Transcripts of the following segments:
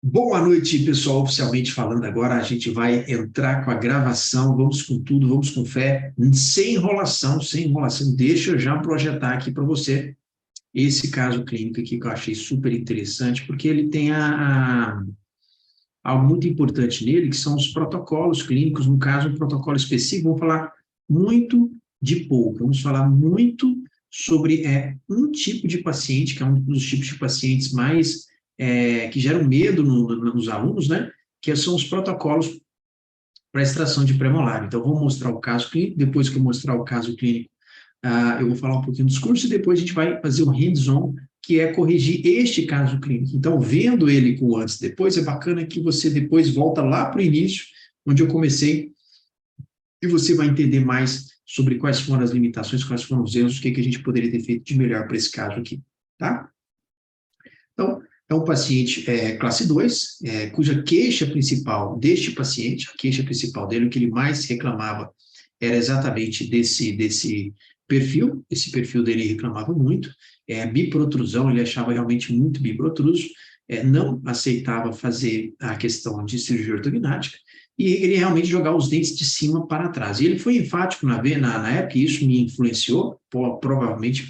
Boa noite, pessoal. Oficialmente falando agora, a gente vai entrar com a gravação. Vamos com tudo, vamos com fé, sem enrolação, sem enrolação. Deixa eu já projetar aqui para você esse caso clínico aqui que eu achei super interessante, porque ele tem algo muito importante nele, que são os protocolos clínicos. No caso, um protocolo específico, vamos falar muito de pouco. Vamos falar muito sobre um tipo de paciente, que é um dos tipos de pacientes mais que geram medo nos alunos, né? Que são os protocolos para extração de premolar. Então, vou mostrar o caso clínico, depois que eu mostrar o caso clínico, eu vou falar um pouquinho dos cursos e depois a gente vai fazer o hands-on, que é corrigir este caso clínico. Então, vendo ele com o antes e depois, é bacana que você depois volta lá para o início, onde eu comecei, e você vai entender mais sobre quais foram as limitações, quais foram os erros, o que a gente poderia ter feito de melhor para esse caso aqui, tá? Então, é um paciente classe 2, cuja queixa principal deste paciente, a queixa principal dele, o que ele mais reclamava era exatamente desse perfil, esse perfil dele reclamava muito, biprotrusão, ele achava realmente muito biprotruso, não aceitava fazer a questão de cirurgia ortognática, e ele realmente jogar os dentes de cima para trás. E ele foi enfático na época, e isso me influenciou, provavelmente,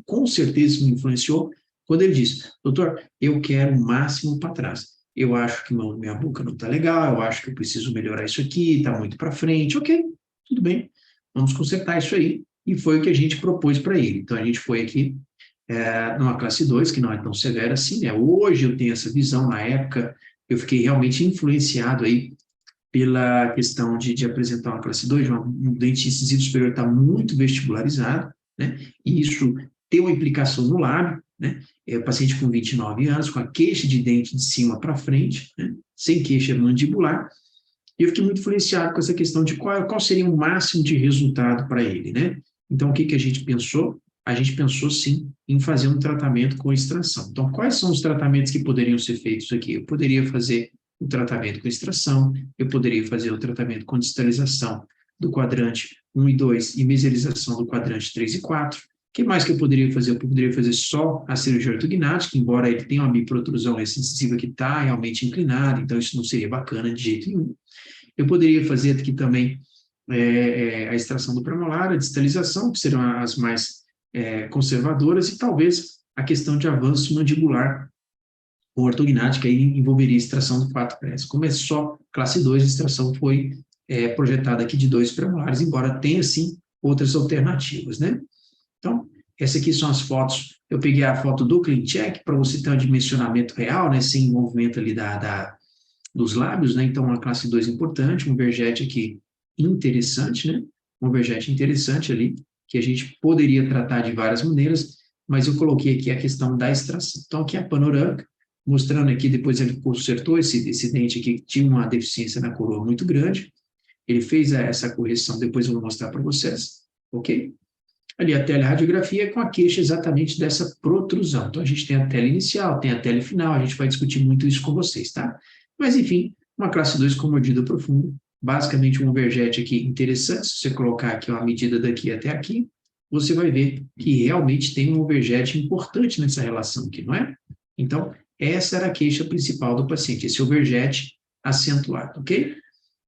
com certeza me influenciou, quando ele disse, doutor, eu quero o máximo para trás. Eu acho que minha boca não está legal, eu acho que eu preciso melhorar isso aqui, está muito para frente. Ok, tudo bem, vamos consertar isso aí. E foi o que a gente propôs para ele. Então, a gente foi aqui numa classe 2, que não é tão severa assim, né? Hoje eu tenho essa visão, na época eu fiquei realmente influenciado aí pela questão de apresentar uma classe 2, um dente incisivo superior está muito vestibularizado, né? E isso tem uma implicação no lábio, né? O paciente com 29 anos, com a queixa de dente de cima para frente, né? Sem queixa mandibular, e eu fiquei muito influenciado com essa questão de qual seria o máximo de resultado para ele, né? Então, o que a gente pensou? A gente pensou, sim, em fazer um tratamento com extração. Então, quais são os tratamentos que poderiam ser feitos aqui? Eu poderia fazer o tratamento com extração, eu poderia fazer o tratamento com distalização do quadrante 1 e 2 e meselização do quadrante 3 e 4. O que mais que eu poderia fazer? Eu poderia fazer só a cirurgia ortognática, embora ele tenha uma biprotrusão excessiva que está realmente inclinada, então isso não seria bacana de jeito nenhum. Eu poderia fazer aqui também a extração do premolar, a distalização, que serão as mais conservadoras, e talvez a questão de avanço mandibular com ortognática, aí envolveria extração do 4 prés. Como é só classe 2, a extração foi projetada aqui de 2 premolares, embora tenha, sim, outras alternativas, né? Então, essas aqui são as fotos. Eu peguei a foto do CleanCheck para você ter um dimensionamento real, né, sem envolvimento ali dos lábios, né? Então, uma classe 2 importante, um vergete aqui interessante, né? Um vergete interessante ali, que a gente poderia tratar de várias maneiras, mas eu coloquei aqui a questão da extração. Então, aqui é a panorâmica, mostrando aqui, depois ele consertou esse dente aqui, que tinha uma deficiência na coroa muito grande, ele fez essa correção, depois eu vou mostrar para vocês, ok? Ali a teleradiografia com a queixa exatamente dessa protrusão. Então, a gente tem a tela inicial, tem a tela final, a gente vai discutir muito isso com vocês, tá? Mas, enfim, uma classe 2 com mordida profunda, basicamente um overjet aqui interessante, se você colocar aqui uma medida daqui até aqui, você vai ver que realmente tem um overjet importante nessa relação aqui, não é? Então, essa era a queixa principal do paciente, esse overjet acentuado, ok?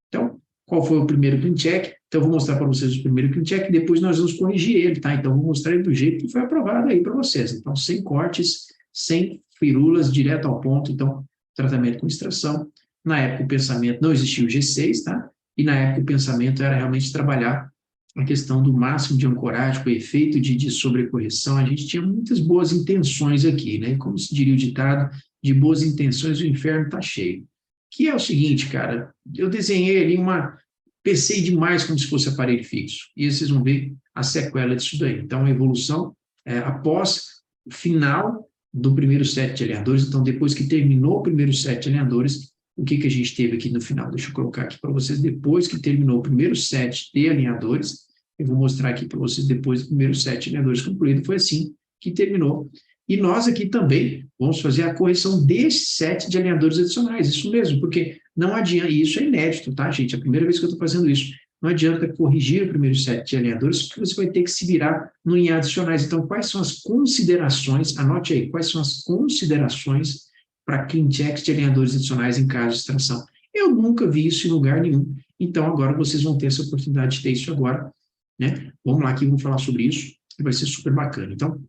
Então, qual foi o primeiro clean check? Então, eu vou mostrar para vocês o primeiro clean check, depois nós vamos corrigir ele, tá? Então, vou mostrar ele do jeito que foi aprovado aí para vocês. Então, sem cortes, sem firulas, direto ao ponto. Então, tratamento com extração. Na época, o pensamento não existia o G6, tá? E na época, o pensamento era realmente trabalhar a questão do máximo de ancoragem, o efeito de sobrecorreção. A gente tinha muitas boas intenções aqui, né? Como se diria o ditado, de boas intenções o inferno está cheio. Que é o seguinte, cara, eu desenhei ali pensei demais como se fosse aparelho fixo, e vocês vão ver a sequela disso daí. Então, a evolução, após o final do primeiro set de alinhadores, então, depois que terminou o primeiro set de alinhadores, o que a gente teve aqui no final? Deixa eu colocar aqui para vocês, depois que terminou o primeiro set de alinhadores, eu vou mostrar aqui para vocês depois do primeiro set de alinhadores concluído, foi assim que terminou. E nós aqui também vamos fazer a correção desse set de alinhadores adicionais, isso mesmo, porque não adianta, e isso é inédito, tá, gente? É a primeira vez que eu estou fazendo isso. Não adianta corrigir o primeiro set de alinhadores, porque você vai ter que se virar no em adicionais. Então, quais são as considerações, anote aí, quais são as considerações para clean checks de alinhadores adicionais em caso de extração. Eu nunca vi isso em lugar nenhum, então agora vocês vão ter essa oportunidade de ter isso agora, né? Vamos lá que eu vou falar sobre isso, que vai ser super bacana. Então,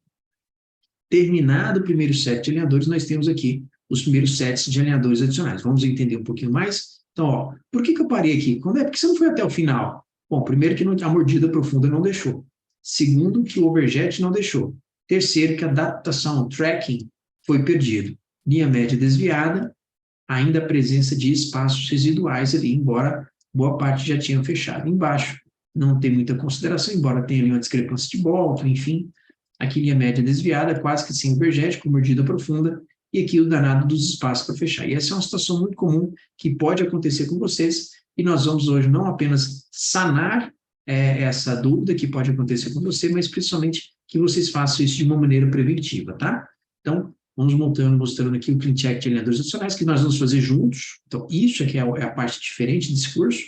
terminado o primeiro set de alinhadores, nós temos aqui os primeiros sets de alinhadores adicionais. Vamos entender um pouquinho mais? Então, ó, por que eu parei aqui? Porque você não foi até o final? Bom, primeiro que a mordida profunda não deixou. Segundo, que o overjet não deixou. Terceiro, que a adaptação, o tracking, foi perdido. Linha média desviada, ainda a presença de espaços residuais ali, embora boa parte já tinha fechado. Embaixo, não tem muita consideração, embora tenha ali uma discrepância de volta, enfim. Aqui linha média desviada, quase que sem overjet, com mordida profunda, e aqui o danado dos espaços para fechar. E essa é uma situação muito comum que pode acontecer com vocês, e nós vamos hoje não apenas sanar essa dúvida que pode acontecer com você, mas principalmente que vocês façam isso de uma maneira preventiva, tá? Então, vamos mostrando aqui o clean check de alinhadores adicionais, que nós vamos fazer juntos. Então, isso aqui é a parte diferente desse curso,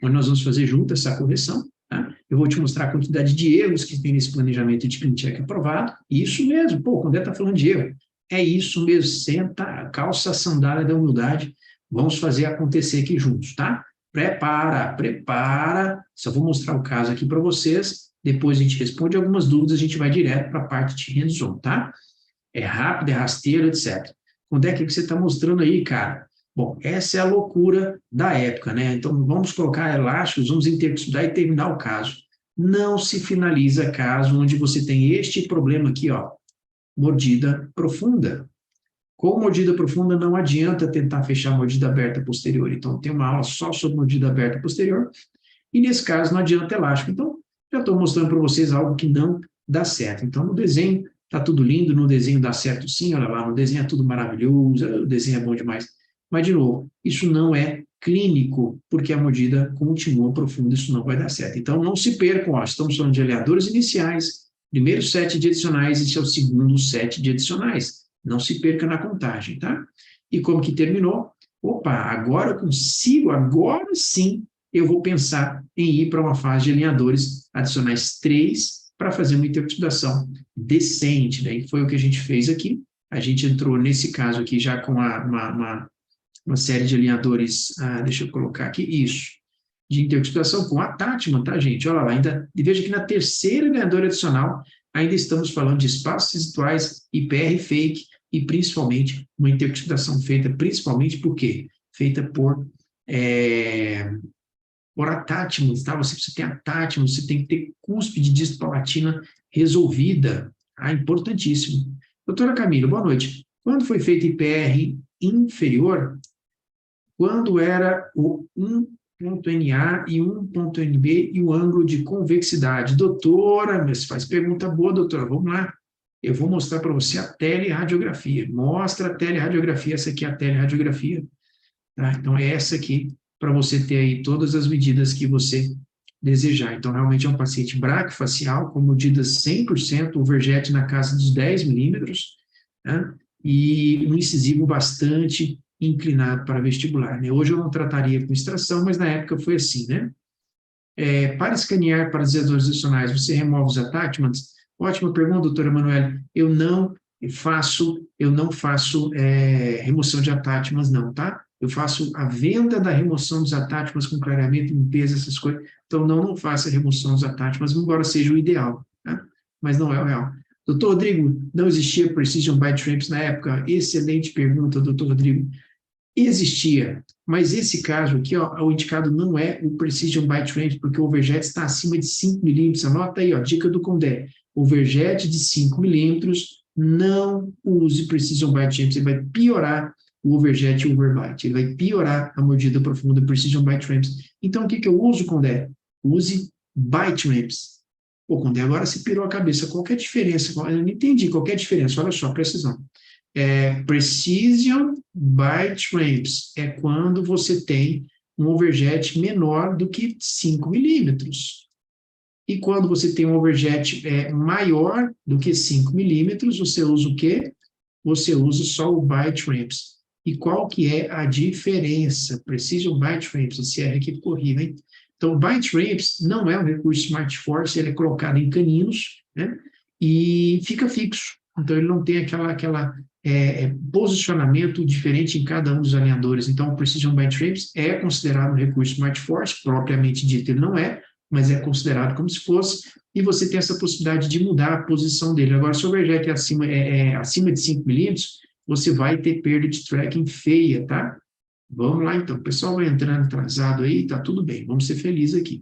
onde nós vamos fazer junto essa correção. Tá? Eu vou te mostrar a quantidade de erros que tem nesse planejamento de clean check aprovado. Isso mesmo, pô, quando está falando de erro, é isso mesmo, senta, calça a sandália da humildade, vamos fazer acontecer aqui juntos, tá? Prepara, só vou mostrar o caso aqui para vocês, depois a gente responde algumas dúvidas, a gente vai direto para a parte de hands-on, tá? É rápido, é rasteiro, etc. Quando é que você está mostrando aí, cara? Bom, essa é a loucura da época, né? Então, vamos colocar elásticos, vamos interestudar e terminar o caso. Não se finaliza caso onde você tem este problema aqui, ó, mordida profunda. Com mordida profunda, não adianta tentar fechar a mordida aberta posterior. Então, tem uma aula só sobre mordida aberta posterior, e nesse caso não adianta elástico. Então, já estou mostrando para vocês algo que não dá certo. Então, no desenho, está tudo lindo, no desenho dá certo sim, olha lá, no desenho é tudo maravilhoso, o desenho é bom demais. Mas, de novo, isso não é clínico, porque a mordida continua profunda, isso não vai dar certo. Então, não se percam, ó, estamos falando de alinhadores iniciais, primeiro set de adicionais, esse é o segundo set de adicionais. Não se perca na contagem, tá? E como que terminou? Opa, agora eu consigo, agora sim, eu vou pensar em ir para uma fase de alinhadores adicionais 3 para fazer uma interpretação decente, né? E foi o que a gente fez aqui. A gente entrou nesse caso aqui já com uma série de alinhadores, deixa eu colocar aqui, isso, de interpretação com attachment, tá, gente? Olha lá, ainda, e veja que na terceira alinhadora adicional, ainda estamos falando de espaços residuais, IPR fake, e principalmente uma interpretação feita, principalmente por quê? Feita por attachments, tá? Você precisa ter attachments, você tem que ter cúspide dispalatina resolvida, tá? Importantíssimo. Doutora Camila, boa noite. Quando foi feito IPR inferior, quando era o 1.NA e 1.NB e o ângulo de convexidade? Doutora, você faz pergunta boa, doutora, vamos lá. Eu vou mostrar para você a teleradiografia. Mostra a teleradiografia, essa aqui é a teleradiografia. Tá? Então, é essa aqui, para você ter aí todas as medidas que você desejar. Então, realmente é um paciente braquifacial, com medidas 100%, overjet na casa dos 10 milímetros, né? E um incisivo bastante inclinado para vestibular, né? Hoje eu não trataria com extração, mas na época foi assim, né? Para escanear para desenhadores adicionais, você remove os attachments? Ótima pergunta, doutora Emanuele. Eu não faço remoção de attachments, não, tá? Eu faço a venda da remoção dos attachments com clareamento, limpeza, essas coisas. Então, não faço a remoção dos attachments, embora seja o ideal, tá? Mas não é o real. Doutor Rodrigo, não existia Precision Bite Ramps na época? Excelente pergunta, doutor Rodrigo. Existia, mas esse caso aqui, ó, o indicado não é o Precision Bite Ramps, porque o overjet está acima de 5 milímetros. Anota aí, ó, dica do Condé. Overjet de 5 milímetros, não use Precision Bite Ramps, ele vai piorar o overjet e o overbite, ele vai piorar a mordida profunda, Precision Bite Ramps. Então, o que eu uso, Condé? Use Bite Ramps. Pô, Condé, agora se pirou a cabeça, qual que é a diferença? Eu não entendi qual que é a diferença, olha só, precisão. Precision Bite Ramps é quando você tem um overjet menor do que 5 milímetros. E quando você tem um overjet maior do que 5 milímetros, você usa o quê? Você usa só o Bite Ramps. E qual que é a diferença? Precision Bite Ramps, esse R aqui ficou horrível, hein? Então, o Bite Ramps não é um recurso Smart Force, ele é colocado em caninos, né? E fica fixo. Então, ele não tem aquela posicionamento diferente em cada um dos alinhadores. Então, o Precision Bite Frames é considerado um recurso Smart Force, propriamente dito ele não é, mas é considerado como se fosse, e você tem essa possibilidade de mudar a posição dele. Agora, se o overjet acima de 5 milímetros, você vai ter perda de tracking feia, tá? Vamos lá, então. O pessoal vai entrando atrasado aí, tá tudo bem. Vamos ser felizes aqui.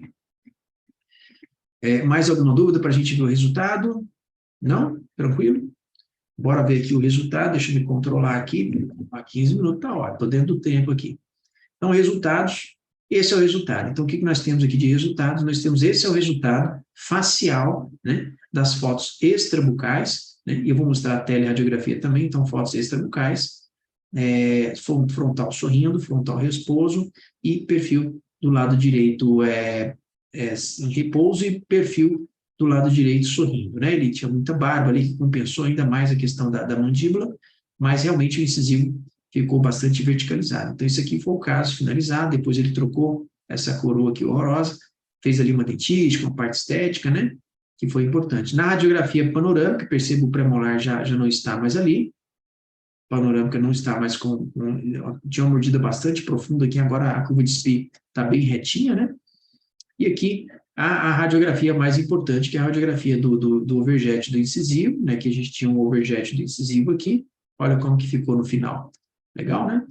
Mais alguma dúvida para a gente ver o resultado? Não? Tranquilo? Bora ver aqui o resultado. Deixa eu me controlar aqui. Há 15 minutos tá ótimo. Estou dentro do tempo aqui. Então, resultados. Esse é o resultado. Então, o que nós temos aqui de resultados? Nós temos, esse é o resultado facial, né, das fotos extrabucais, né, e eu vou mostrar a teleradiografia também, então, fotos extrabucais, frontal sorrindo, frontal resposo, e perfil do lado direito em repouso e perfil do lado direito sorrindo, né? Ele tinha muita barba ali, que compensou ainda mais a questão da mandíbula, mas realmente o incisivo ficou bastante verticalizado. Então, isso aqui foi o caso finalizado, depois ele trocou essa coroa aqui horrorosa, fez ali uma dentística, uma parte estética, né? Que foi importante. Na radiografia panorâmica, percebo o premolar já não está mais ali, panorâmica não está mais tinha uma mordida bastante profunda aqui, agora a curva de SPI está bem retinha, né? E aqui a radiografia mais importante, que é a radiografia do overjet do incisivo, né? Que a gente tinha um overjet do incisivo aqui, olha como que ficou no final. Legal, né?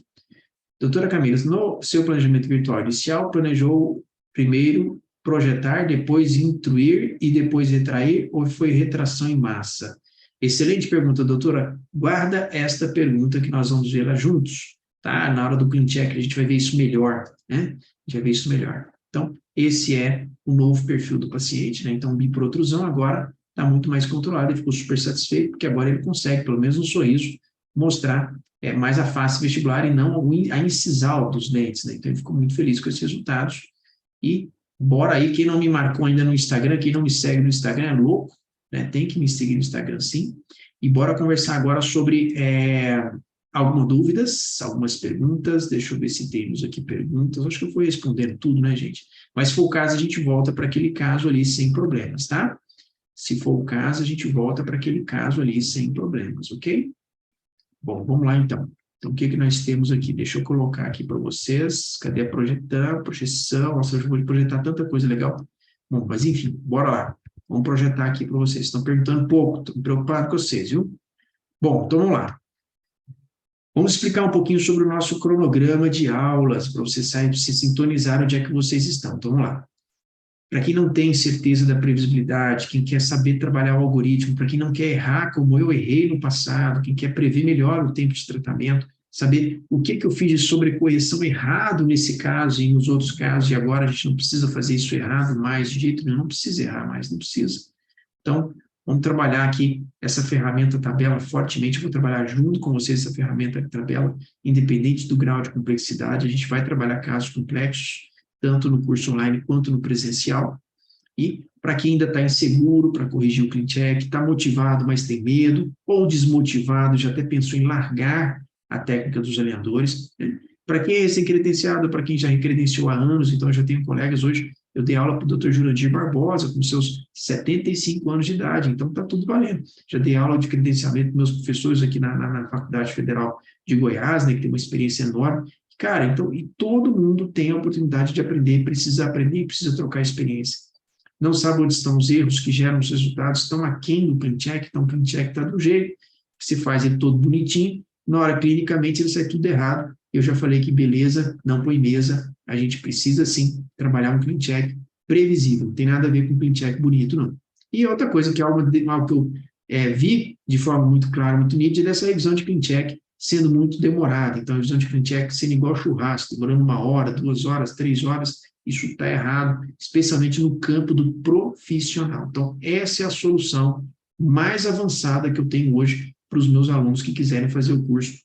Doutora Camila, no seu planejamento virtual inicial, planejou primeiro projetar, depois intruir e depois retrair, ou foi retração em massa? Excelente pergunta, doutora. Guarda esta pergunta que nós vamos ver juntos, tá? Na hora do clean check a gente vai ver isso melhor, né? A gente vai ver isso melhor. Então, esse é o novo perfil do paciente, né? Então, biprotrusão agora está muito mais controlado, ele ficou super satisfeito, porque agora ele consegue, pelo menos no sorriso, mostrar mais a face vestibular e não a incisal dos dentes, né? Então, ele ficou muito feliz com esses resultados. E bora aí, quem não me marcou ainda no Instagram, quem não me segue no Instagram é louco, né? Tem que me seguir no Instagram, sim. E bora conversar agora sobre algumas dúvidas, algumas perguntas. Deixa eu ver se temos aqui perguntas. Acho que eu vou respondendo tudo, né, gente? Mas se for o caso, a gente volta para aquele caso ali sem problemas, tá? Se for o caso, a gente volta para aquele caso ali sem problemas, ok? Bom, vamos lá então. Então, o que nós temos aqui? Deixa eu colocar aqui para vocês. Cadê a projeção? Nossa, eu vou projetar tanta coisa legal. Bom, mas enfim, bora lá. Vamos projetar aqui para vocês. Estão perguntando pouco, estou preocupado com vocês, viu? Bom, então vamos lá. Vamos explicar um pouquinho sobre o nosso cronograma de aulas, para vocês se sintonizar onde é que vocês estão. Então, vamos lá. Para quem não tem certeza da previsibilidade, quem quer saber trabalhar o algoritmo, para quem não quer errar como eu errei no passado, quem quer prever melhor o tempo de tratamento, saber o que eu fiz de sobrecorreção errado nesse caso e nos outros casos, e agora a gente não precisa fazer isso errado mais de jeito nenhum, não precisa errar mais, não precisa. Então, vamos trabalhar aqui essa ferramenta tabela fortemente, eu vou trabalhar junto com vocês essa ferramenta tabela, independente do grau de complexidade, a gente vai trabalhar casos complexos, tanto no curso online quanto no presencial. E para quem ainda está inseguro para corrigir o clean check, está motivado, mas tem medo, ou desmotivado, já até pensou em largar a técnica dos alinhadores. Né? Para quem é recém-credenciado, para quem já recredenciou há anos, então eu já tenho colegas hoje, eu dei aula para o Dr. Jurandir Barbosa, com seus 75 anos de idade, então está tudo valendo. Já dei aula de credenciamento para meus professores aqui na Faculdade Federal de Goiás, né, que tem uma experiência enorme. Cara, então, e todo mundo tem a oportunidade de aprender e precisa trocar experiência. Não sabe onde estão os erros que geram os resultados, estão aquém do clean check, então o clean check está do jeito, que se faz ele todo bonitinho, na hora clinicamente ele sai tudo errado. Eu já falei que beleza, não põe mesa, a gente precisa sim trabalhar um clean check previsível, não tem nada a ver com clean check bonito, não. E outra coisa que é algo que eu vi de forma muito clara, muito nítida, é essa revisão de clean check sendo muito demorada. Então, a revisão de clean check sendo igual churrasco, demorando 1 hora, 2 horas, 3 horas, isso está errado, especialmente no campo do profissional. Então, essa é a solução mais avançada que eu tenho hoje para os meus alunos que quiserem fazer o curso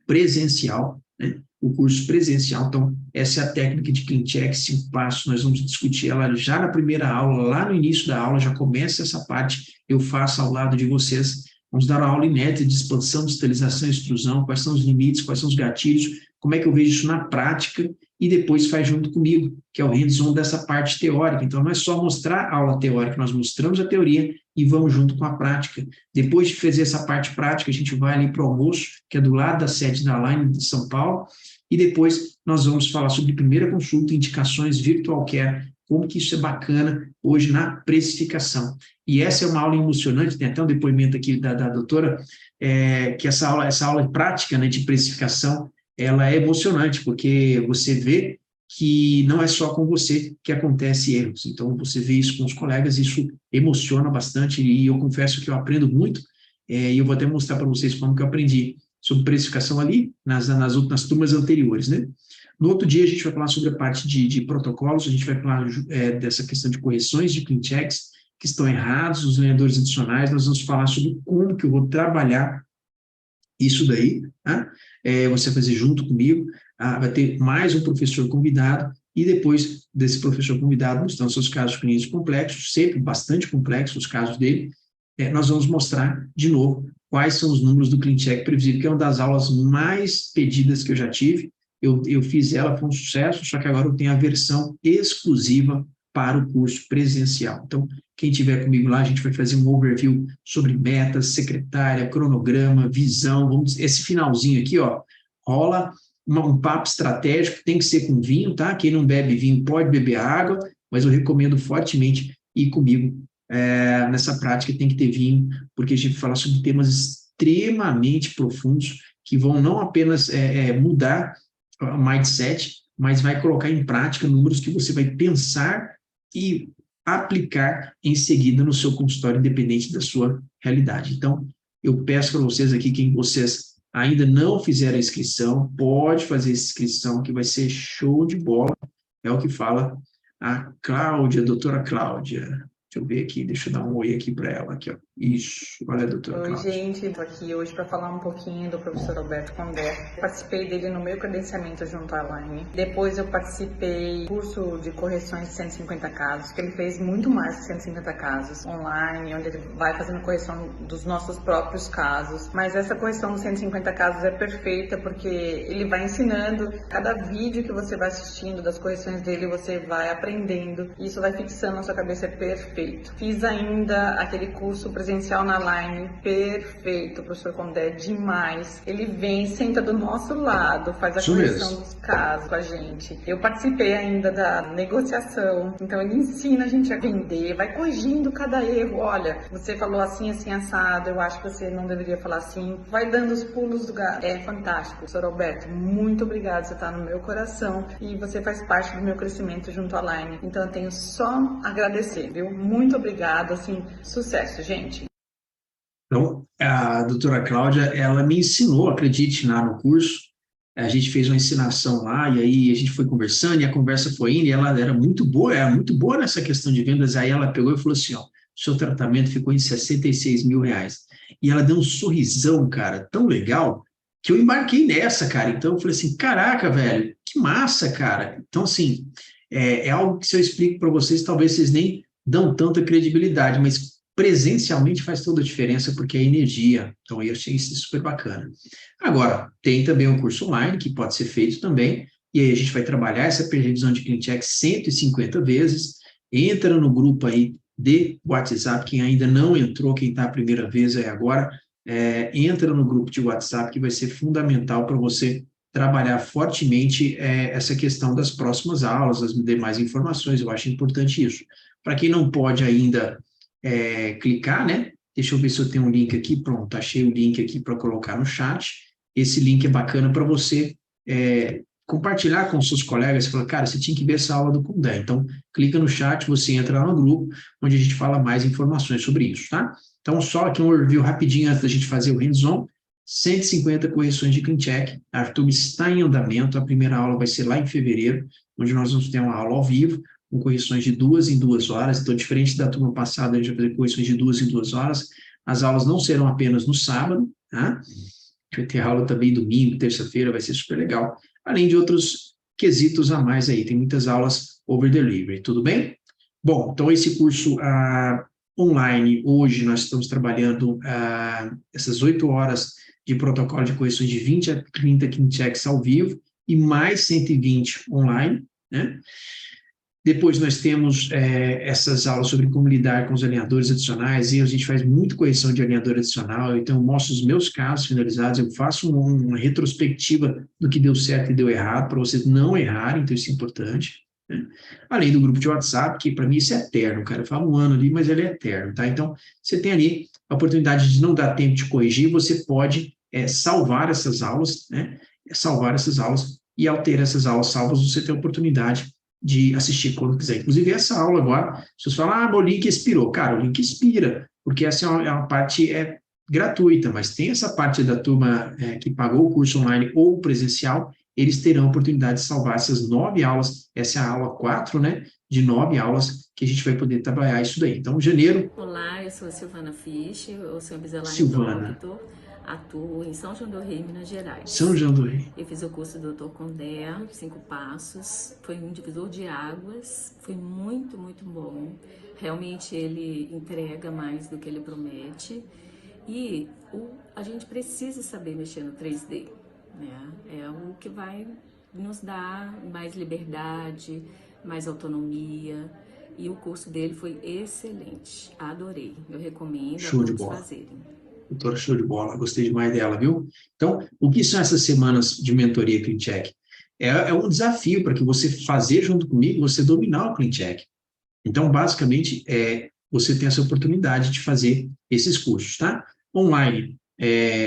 presencial, né? O curso presencial. Então, essa é a técnica de clean check, 5 passos, nós vamos discutir ela já na primeira aula, lá no início da aula, já começa essa parte, eu faço ao lado de vocês. Vamos dar uma aula inédita de expansão, distalização e extrusão, quais são os limites, quais são os gatilhos, como é que eu vejo isso na prática, e depois faz junto comigo, que é o hands-on dessa parte teórica. Então, não é só mostrar a aula teórica, nós mostramos a teoria e vamos junto com a prática. Depois de fazer essa parte prática, a gente vai ali para o almoço, que é do lado da sede da Align de São Paulo, e depois nós vamos falar sobre primeira consulta, indicações, virtual care, como que isso é bacana hoje na precificação. E essa é uma aula emocionante, tem até um depoimento aqui da doutora, que essa aula prática, né, de precificação, ela é emocionante, porque você vê que não é só com você que acontece erros. Então, você vê isso com os colegas, isso emociona bastante, e eu confesso que eu aprendo muito, e eu vou até mostrar para vocês como que eu aprendi sobre precificação ali, nas turmas anteriores, né? No outro dia, a gente vai falar sobre a parte de protocolos, a gente vai falar dessa questão de correções de clean checks, que estão errados, os ganhadores adicionais, nós vamos falar sobre como que eu vou trabalhar isso daí, tá? Você vai fazer junto comigo, vai ter mais um professor convidado, e depois desse professor convidado, mostrando seus casos clínicos complexos, sempre bastante complexos os casos dele, nós vamos mostrar, de novo, quais são os números do Clean Check Previsível, que é uma das aulas mais pedidas que eu já tive. Eu fiz ela, foi um sucesso, só que agora eu tenho a versão exclusiva para o curso presencial. Então, quem tiver comigo lá, a gente vai fazer um overview sobre metas, secretária, cronograma, visão. Esse finalzinho aqui, ó, rola um papo estratégico, tem que ser com vinho, tá? Quem não bebe vinho pode beber água, mas eu recomendo fortemente ir comigo nessa prática. Tem que ter vinho, porque a gente vai falar sobre temas extremamente profundos que vão não apenas mudar o mindset, mas vai colocar em prática números que você vai pensar e aplicar em seguida no seu consultório, independente da sua realidade. Então, eu peço para vocês aqui, quem vocês ainda não fizeram a inscrição, pode fazer a inscrição, que vai ser show de bola. É o que fala a Cláudia, a doutora Cláudia. Deixa eu ver aqui, deixa eu dar um oi aqui para ela. Aqui, ó. Isso, olha a doutora Cláudia. Oi, gente, estou aqui hoje para falar um pouquinho do professor Alberto Condé. Participei dele no meu credenciamento junto à Align. Depois eu participei do curso de correções de 150 casos, que ele fez muito mais que 150 casos online, onde ele vai fazendo correção dos nossos próprios casos. Mas essa correção dos 150 casos é perfeita, porque ele vai ensinando, cada vídeo que você vai assistindo das correções dele, você vai aprendendo, e isso vai fixando na sua cabeça, é perfeito. Fiz ainda aquele curso presencial na Align, perfeito, professor Condé, demais. Ele vem, senta do nosso lado, faz a correção dos casos com a gente. Eu participei ainda da negociação, então ele ensina a gente a vender, vai corrigindo cada erro. Olha, você falou assim, assim, assado, eu acho que você não deveria falar assim. Vai dando os pulos do gato. É fantástico. Professor Alberto, muito obrigado, você está no meu coração e você faz parte do meu crescimento junto à Align. Então eu tenho só a agradecer, viu? Muito obrigada, assim, sucesso, gente. Então, a doutora Cláudia, ela me ensinou, acredite, lá no curso, a gente fez uma ensinação lá, e aí a gente foi conversando, e a conversa foi indo, e ela era muito boa nessa questão de vendas. Aí ela pegou e falou assim, ó, seu tratamento ficou em 66 mil reais. E ela deu um sorrisão, cara, tão legal, que eu embarquei nessa, cara. Então eu falei assim, caraca, velho, que massa, cara. Então, assim, é algo que se eu explico para vocês, talvez vocês nem dão tanta credibilidade, mas presencialmente faz toda a diferença, porque é energia. Então, eu achei isso super bacana. Agora, tem também um curso online, que pode ser feito também, e aí a gente vai trabalhar essa previsão de Clean Check 150 vezes. Entra no grupo aí de WhatsApp, quem ainda não entrou, quem está a primeira vez aí agora, entra no grupo de WhatsApp, que vai ser fundamental para você trabalhar fortemente essa questão das próximas aulas, das demais informações. Eu acho importante isso. Para quem não pode ainda clicar, né? Deixa eu ver se eu tenho um link aqui. Pronto, achei o link aqui para colocar no chat. Esse link é bacana para você compartilhar com seus colegas. Você fala, cara, você tinha que ver essa aula do Condé. Então, clica no chat, você entra lá no grupo, onde a gente fala mais informações sobre isso, tá? Então, só aqui um review rapidinho antes da gente fazer o hands-on. 150 correções de Clean Check. A turma está em andamento. A primeira aula vai ser lá em fevereiro, onde nós vamos ter uma aula ao vivo, com correções de 2 em 2 horas. Então, diferente da turma passada, a gente vai fazer correções de 2 em 2 horas. As aulas não serão apenas no sábado, tá? A gente vai ter aula também domingo, terça-feira, vai ser super legal. Além de outros quesitos a mais aí. Tem muitas aulas over delivery, tudo bem? Bom, então esse curso online, hoje nós estamos trabalhando essas 8 horas de protocolo de correções de 20 a 30 clean checks ao vivo e mais 120 online, né? Depois nós temos essas aulas sobre como lidar com os alinhadores adicionais, e a gente faz muito correção de alinhador adicional, então eu mostro os meus casos finalizados, eu faço uma retrospectiva do que deu certo e deu errado, para vocês não errarem, então isso é importante, né? Além do grupo de WhatsApp, que para mim isso é eterno, cara, eu falo um ano ali, mas ele é eterno, tá? Então, você tem ali a oportunidade de não dar tempo de corrigir, você pode salvar essas aulas, né? Salvar essas aulas, e ao ter essas aulas salvas, você tem a oportunidade de assistir quando quiser. Inclusive, essa aula agora, se você falar, meu link expirou. Cara, o link expira, porque essa é uma parte gratuita, mas tem essa parte da turma que pagou o curso online ou presencial, eles terão a oportunidade de salvar essas 9 aulas, essa é a aula 4, né, de 9 aulas, que a gente vai poder trabalhar isso daí. Então, janeiro... Olá, eu sou a Silvana Fisch, eu sou Invisalign Silvana. Doctor, atuo em São João do Rei, Minas Gerais. São João do Rei. Eu fiz o curso do Dr. Condé, 5 passos, foi um divisor de águas, foi muito, muito bom. Realmente ele entrega mais do que ele promete e a gente precisa saber mexer no 3D, né? É o que vai nos dar mais liberdade, mais autonomia. E o curso dele foi excelente, adorei. Eu recomendo a todos fazerem. Doutora, show de bola, gostei demais dela, viu? Então, o que são essas semanas de mentoria CleanCheck? É um desafio para que você fazer junto comigo, você dominar o CleanCheck. Então, basicamente, você tem essa oportunidade de fazer esses cursos, tá? Online,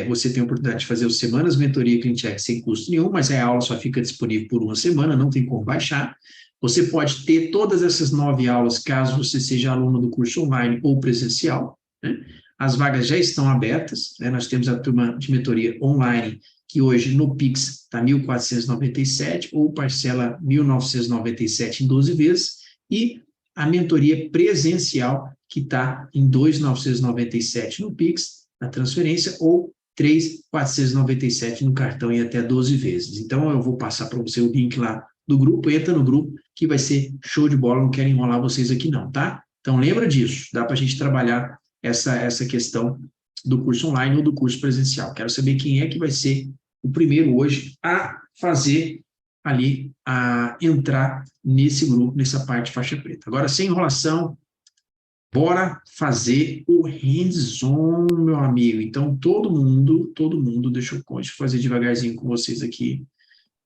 você tem a oportunidade de fazer as semanas mentoria CleanCheck sem custo nenhum, mas a aula só fica disponível por uma semana, não tem como baixar. Você pode ter todas essas 9 aulas, caso você seja aluno do curso online ou presencial, né? As vagas já estão abertas, né? Nós temos a turma de mentoria online, que hoje no Pix está 1.497, ou parcela 1.997 em 12 vezes, e a mentoria presencial, que está em 2.997 no Pix, na transferência, ou 3.497 no cartão em até 12 vezes. Então, eu vou passar para você o link lá do grupo, entra no grupo, que vai ser show de bola, não quero enrolar vocês aqui não, tá? Então, lembra disso, dá para a gente trabalhar essa questão do curso online ou do curso presencial. Quero saber quem é que vai ser o primeiro hoje a fazer ali, a entrar nesse grupo, nessa parte faixa preta. Agora, sem enrolação, bora fazer o hands-on, meu amigo. Então, todo mundo, deixa eu fazer devagarzinho com vocês aqui.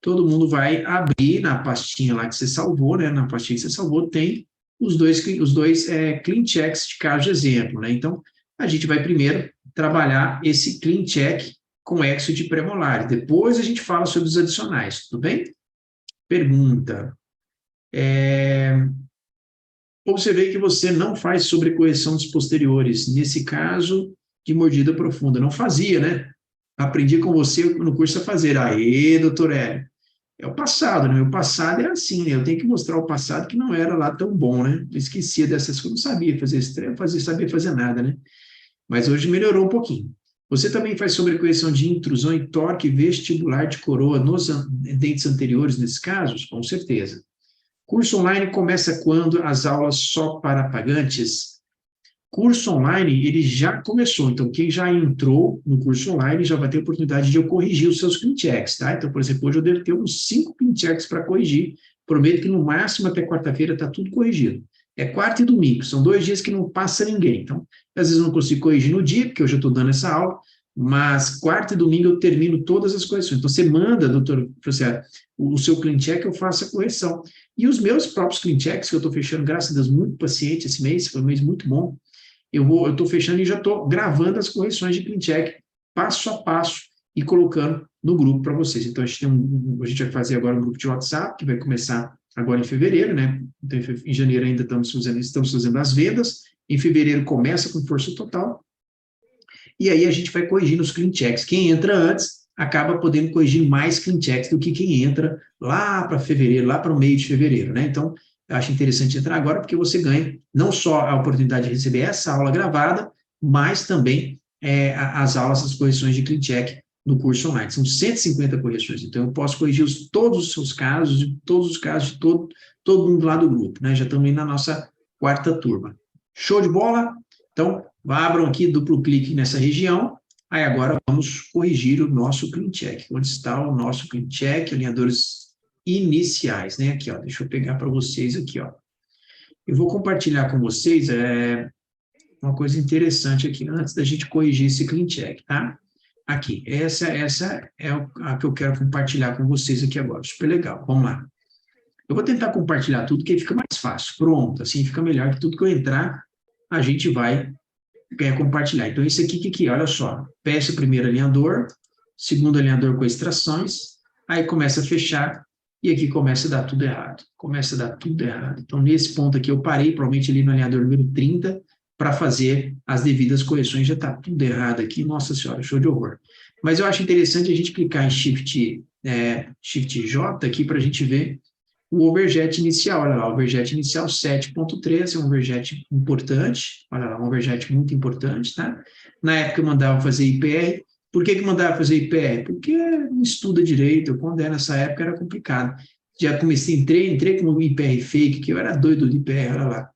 Todo mundo vai abrir na pastinha lá que você salvou, né? Na pastinha que você salvou tem os dois CleanChecks de caso de exemplo, né? Então, a gente vai primeiro trabalhar esse CleanCheck com exo de premolares. Depois a gente fala sobre os adicionais, tudo bem? Pergunta. Observei que você não faz sobrecorreção dos posteriores, nesse caso de mordida profunda. Não fazia, né? Aprendi com você no curso a fazer. Aê, doutor Hélio. É o passado, né? O passado é assim, né? Eu tenho que mostrar o passado que não era lá tão bom, né? Eu esquecia dessas coisas, não sabia fazer extremo, sabia fazer nada, né? Mas hoje melhorou um pouquinho. Você também faz sobrecorreção de intrusão e torque vestibular de coroa nos dentes anteriores, nesses casos? Com certeza. Curso online começa quando as aulas só para pagantes? Curso online, ele já começou, então quem já entrou no curso online já vai ter a oportunidade de eu corrigir os seus CleanChecks, tá? Então, por exemplo, hoje eu devo ter uns 5 CleanChecks para corrigir, prometo que no máximo até quarta-feira está tudo corrigido. É quarta e domingo, são 2 dias que não passa ninguém, então, às vezes eu não consigo corrigir no dia, porque eu já estou dando essa aula, mas quarta e domingo eu termino todas as correções. Então, você manda, doutor, o seu CleanCheck, eu faço a correção. E os meus próprios CleanChecks, que eu estou fechando, graças a Deus, muito paciente esse mês, foi um mês muito bom, eu estou fechando e já estou gravando as correções de CleanCheck, passo a passo, e colocando no grupo para vocês. Então, a gente vai fazer agora um grupo de WhatsApp, que vai começar agora em fevereiro, né? Então, em janeiro ainda estamos fazendo as vendas, em fevereiro começa com força total, e aí a gente vai corrigindo os CleanChecks. Quem entra antes acaba podendo corrigir mais CleanChecks do que quem entra lá para fevereiro, lá para o meio de fevereiro, né? Então, eu acho interessante entrar agora, porque você ganha não só a oportunidade de receber essa aula gravada, mas também as aulas, as correções de CleanCheck no curso online. São 150 correções, então eu posso corrigir todos os seus casos, de todos os casos de todo mundo lá do grupo, né? Já estamos aí na nossa 4ª turma. Show de bola? Então, abram aqui duplo clique nessa região. Aí agora vamos corrigir o nosso CleanCheck. Onde está o nosso CleanCheck, alinhadores iniciais, né? Aqui, ó, deixa eu pegar para vocês aqui, ó. Eu vou compartilhar com vocês uma coisa interessante aqui, antes da gente corrigir esse clean check, tá? Aqui, essa é a que eu quero compartilhar com vocês aqui agora, super legal, vamos lá. Eu vou tentar compartilhar tudo, que aí fica mais fácil, pronto, assim fica melhor, que tudo que eu entrar, a gente vai compartilhar. Então, esse aqui, que olha só, fecha o primeiro alinhador, segundo alinhador com extrações, aí começa a fechar, e aqui começa a dar tudo errado. Começa a dar tudo errado. Então, nesse ponto aqui, eu parei, provavelmente ali no alinhador número 30, para fazer as devidas correções. Já está tudo errado aqui, nossa senhora, show de horror. Mas eu acho interessante a gente clicar em Shift J aqui para a gente ver o overjet inicial. Olha lá, o overjet inicial 7.3, é um overjet importante, olha lá, um overjet muito importante, tá? Na época eu mandava fazer IPR. Por que mandava fazer IPR? Porque não estuda direito, quando era nessa época era complicado. Já comecei, entrei com o IPR fake, que eu era doido de IPR, olha lá.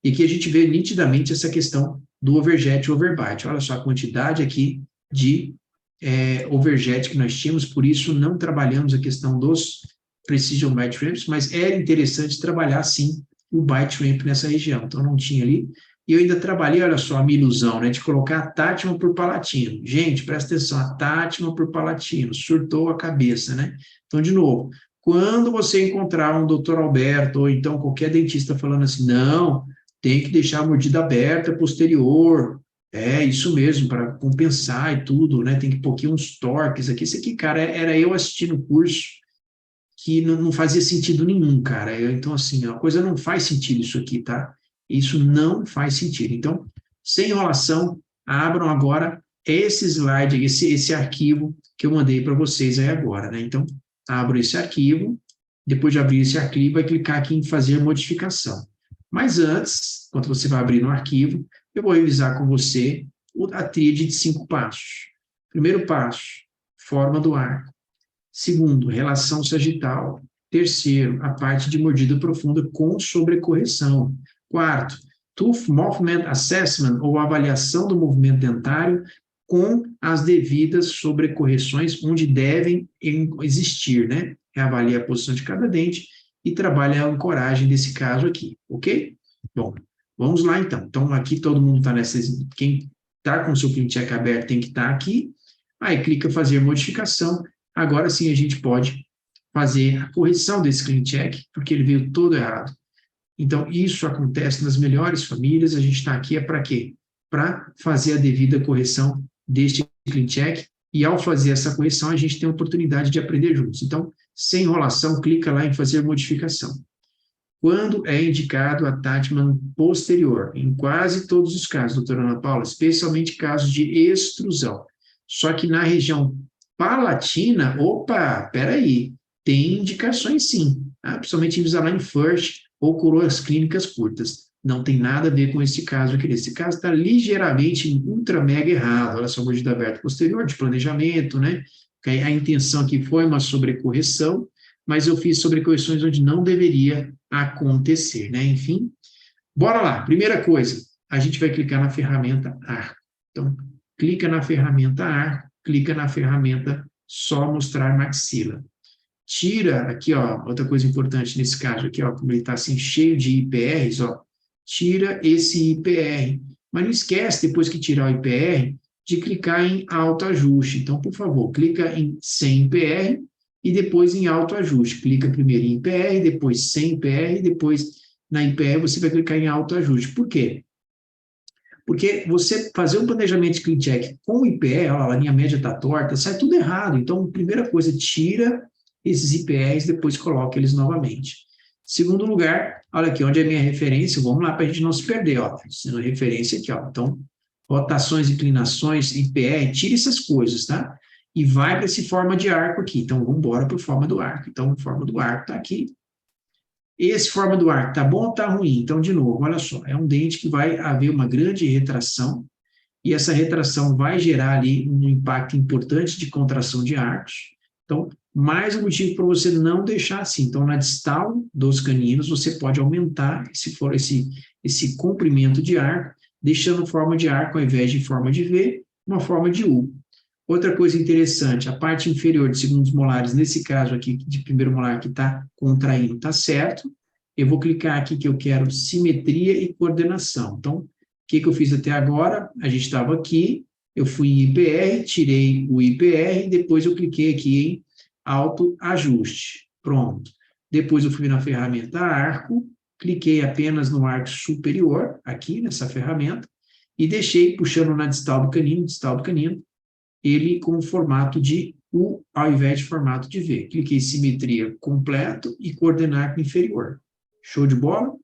E aqui a gente vê nitidamente essa questão do overjet e overbite. Olha só a quantidade aqui de overjet que nós tínhamos, por isso não trabalhamos a questão dos precision byte ramps, mas era interessante trabalhar, sim, o byte ramp nessa região. Então, não tinha ali. E eu ainda trabalhei, olha só, a minha ilusão, né, de colocar a Tátima por Palatino. Gente, presta atenção, a Tátima por Palatino, surtou a cabeça, né? Então, de novo, quando você encontrar um doutor Alberto, ou então qualquer dentista falando assim, não, tem que deixar a mordida aberta posterior, isso mesmo, para compensar e tudo, né, tem que pôr aqui uns torques aqui. Isso aqui, cara, era eu assistindo o curso, que não fazia sentido nenhum, cara. Então, assim, a coisa não faz sentido isso aqui, tá? Isso não faz sentido. Então, sem enrolação, abram agora esse slide, esse arquivo que eu mandei para vocês aí agora, né? Então, abro esse arquivo, depois de abrir esse arquivo, vai clicar aqui em fazer modificação. Mas antes, enquanto você vai abrir no arquivo, eu vou revisar com você a tríade de 5 passos. Primeiro passo, forma do arco. Segundo, relação sagital. Terceiro, a parte de mordida profunda com sobrecorreção. Quarto, Tooth Movement Assessment, ou avaliação do movimento dentário com as devidas sobrecorreções, onde devem existir, né? Reavalia a posição de cada dente e trabalha a ancoragem desse caso aqui, ok? Bom, vamos lá então. Então, aqui todo mundo está nessa... Quem está com o seu clean check aberto tem que estar aqui. Aí, clica fazer modificação. Agora sim a gente pode fazer a correção desse clean check, porque ele veio todo errado. Então, isso acontece nas melhores famílias, a gente está aqui para quê? Para fazer a devida correção deste clean check, e ao fazer essa correção, a gente tem a oportunidade de aprender juntos. Então, sem enrolação, clica lá em fazer modificação. Quando é indicado a Tatman posterior? Em quase todos os casos, doutora Ana Paula, especialmente casos de extrusão. Só que na região palatina, peraí, tem indicações sim, tá? Principalmente Invisalign First ou coroas clínicas curtas. Não tem nada a ver com esse caso aqui. Esse caso está ligeiramente ultra mega errado. Olha só, mordida aberta posterior, de planejamento, né? A intenção aqui foi uma sobrecorreção, mas eu fiz sobrecorreções onde não deveria acontecer, né? Enfim, bora lá. Primeira coisa, a gente vai clicar na ferramenta Arco. Então, clica na ferramenta Arco, clica na ferramenta Só Mostrar Maxila. Tira aqui, ó, outra coisa importante nesse caso aqui, ó, como ele está assim cheio de IPRs, ó, tira esse IPR. Mas não esquece, depois que tirar o IPR, de clicar em autoajuste. Então, por favor, clica em sem IPR e depois em autoajuste. Clica primeiro em IPR, depois sem IPR, e depois na IPR você vai clicar em autoajuste. Por quê? Porque você fazer um planejamento de clean check com IPR, ó, a linha média está torta, sai tudo errado. Então, primeira coisa, tira esses IPRs, depois coloca eles novamente. Segundo lugar, olha aqui, onde é a minha referência, vamos lá para a gente não se perder, ó, sendo referência aqui, ó. Então, rotações, inclinações, IPR, tira essas coisas, tá? E vai para esse forma de arco aqui. Então, vamos embora para a forma do arco. Então, a forma do arco está aqui. Esse forma do arco tá bom ou tá ruim? Então, de novo, olha só, é um dente que vai haver uma grande retração, e essa retração vai gerar ali um impacto importante de contração de arcos. Então, mais um motivo para você não deixar assim. Então, na distal dos caninos, você pode aumentar esse comprimento de arco, deixando forma de arco, ao invés de forma de V, uma forma de U. Outra coisa interessante, a parte inferior de segundos molares, nesse caso aqui, de primeiro molar que está contraindo, está certo. eu vou clicar aqui que eu quero simetria e coordenação. Então, o que eu fiz até agora? A gente estava aqui, eu fui em IPR, tirei o IPR, e depois eu cliquei aqui em autoajuste. Pronto. Depois eu fui na ferramenta arco, cliquei apenas no arco superior, aqui nessa ferramenta, e deixei puxando na distal do canino, ele com o formato de U ao invés de formato de V. Cliquei em simetria completo e coordenar com inferior. Show de bola?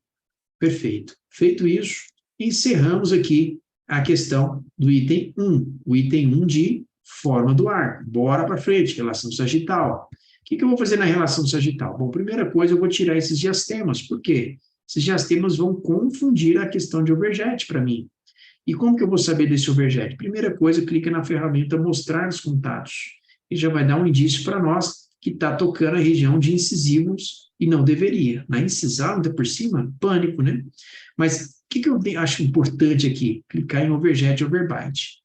Perfeito. Feito isso, encerramos aqui a questão do item 1. O item 1 de forma do arco. Bora para frente, relação sagital. O que eu vou fazer na relação sagital? Bom, primeira coisa, eu vou tirar esses diastemas. Por quê? Esses diastemas vão confundir a questão de overjet para mim. E como que eu vou saber desse overjet? Primeira coisa, clica na ferramenta mostrar os contatos. E já vai dar um indício para nós que está tocando a região de incisivos e não deveria. Na incisal, ainda por cima, pânico, né? Mas o que eu acho importante aqui? Clicar em overjet e overbite.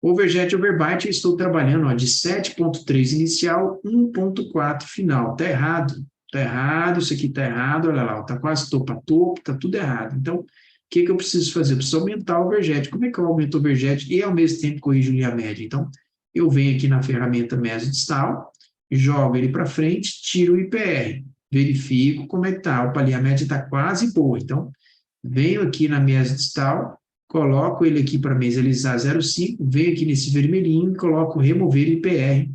Overjet e overbite, eu estou trabalhando de 7.3 inicial, 1.4 final. Está errado, isso aqui está errado, olha lá, está quase topo a topo, está tudo errado. Então, o que eu preciso fazer? Eu preciso aumentar o overjet. Como é que eu aumento o overjet e, ao mesmo tempo, corrijo linha média? Então, eu venho aqui na ferramenta mesodistal, jogo ele para frente, tiro o IPR, verifico como é que está. Opa, ali a média está quase boa. Então, venho aqui na mesodistal, coloco ele aqui para mesalizar 0,5, venho aqui nesse vermelhinho e coloco remover IPR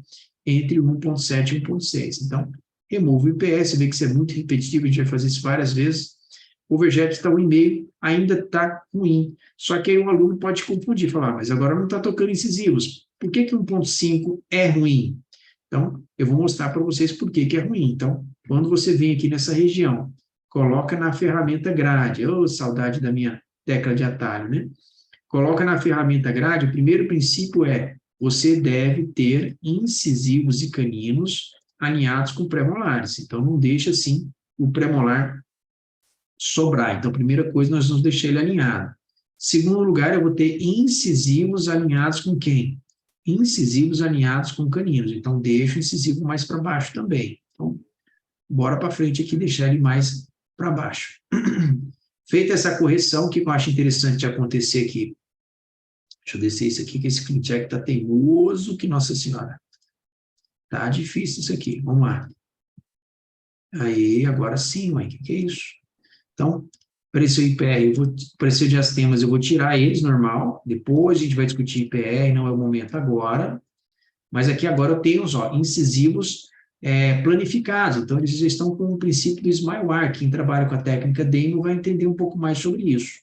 entre 1,7 e 1,6. Então, removo o IPR, você vê que isso é muito repetitivo, a gente vai fazer isso várias vezes. O overjet está 1,5, ainda está ruim. Só que aí o aluno pode confundir, falar, mas agora não está tocando incisivos. Por que 1,5 é ruim? Então, eu vou mostrar para vocês por que é ruim. Então, quando você vem aqui nessa região, coloca na ferramenta grade, saudade da minha tecla de atalho, né? Coloca na ferramenta grade, o primeiro princípio é, você deve ter incisivos e caninos alinhados com pré-molares. Então, não deixa, assim, o pré-molar sobrar. Então, primeira coisa, nós vamos deixar ele alinhado. Segundo lugar, eu vou ter incisivos alinhados com quem? Incisivos alinhados com caninos. Então, deixa o incisivo mais para baixo também. Então, bora para frente aqui, deixar ele mais para baixo. Feita essa correção, o que eu acho interessante de acontecer aqui? Deixa eu descer isso aqui, que esse clean check está teimoso, que Nossa Senhora. Tá difícil isso aqui, vamos lá. Aí, agora sim, mãe, o que é isso? Então, apareceu IPR, apareceu diastemas, eu vou tirar eles, normal, depois a gente vai discutir IPR, não é o momento agora, mas aqui agora eu tenho os incisivos planificados, então eles já estão com o princípio do Smile Arc, quem trabalha com a técnica Damon vai entender um pouco mais sobre isso.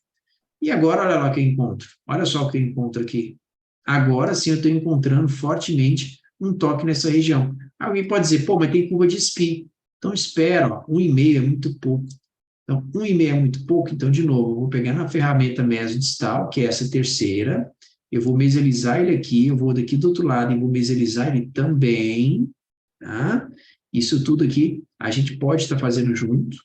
E agora, olha lá o que eu encontro, olha só o que eu encontro aqui. Agora sim eu estou encontrando fortemente um toque nessa região. Alguém pode dizer, pô, mas tem curva de SPI. Então espera, 1,5 é muito pouco. Então, 1,5 é muito pouco, então, de novo, eu vou pegar na ferramenta mesodistal, que é essa terceira, eu vou mesalizar ele aqui, eu vou daqui do outro lado e vou mesalizar ele também, tá? Isso tudo aqui a gente pode estar fazendo junto.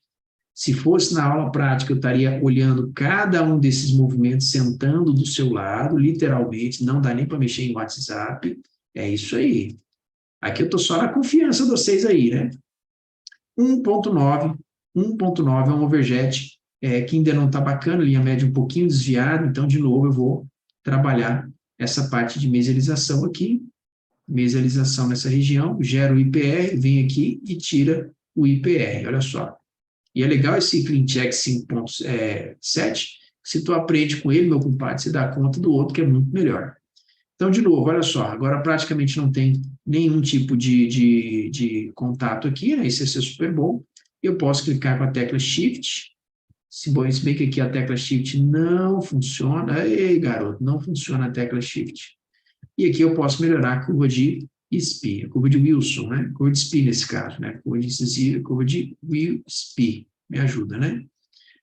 Se fosse na aula prática, eu estaria olhando cada um desses movimentos, sentando do seu lado, literalmente, não dá nem para mexer em WhatsApp, é isso aí. Aqui eu estou só na confiança de vocês aí, né? 1,9 é um overjet que ainda não está bacana, linha média um pouquinho desviada, então, de novo, eu vou trabalhar essa parte de mesalização aqui, mesalização nessa região, gera o IPR, vem aqui e tira o IPR, olha só. E é legal esse clean check 5.7, se tu aprende com ele, meu compadre, você dá conta do outro, que é muito melhor. Então, de novo, olha só, agora praticamente não tem nenhum tipo de contato aqui, né? Esse é super bom. Eu posso clicar com a tecla Shift, se bem que aqui a tecla Shift não funciona, ei, garoto, não funciona a tecla Shift. E aqui eu posso melhorar a curva de SPI, a curva de Wilson, né? Curva de SPI nesse caso, né? Curva de incisiva, curva de SPI, me ajuda, né?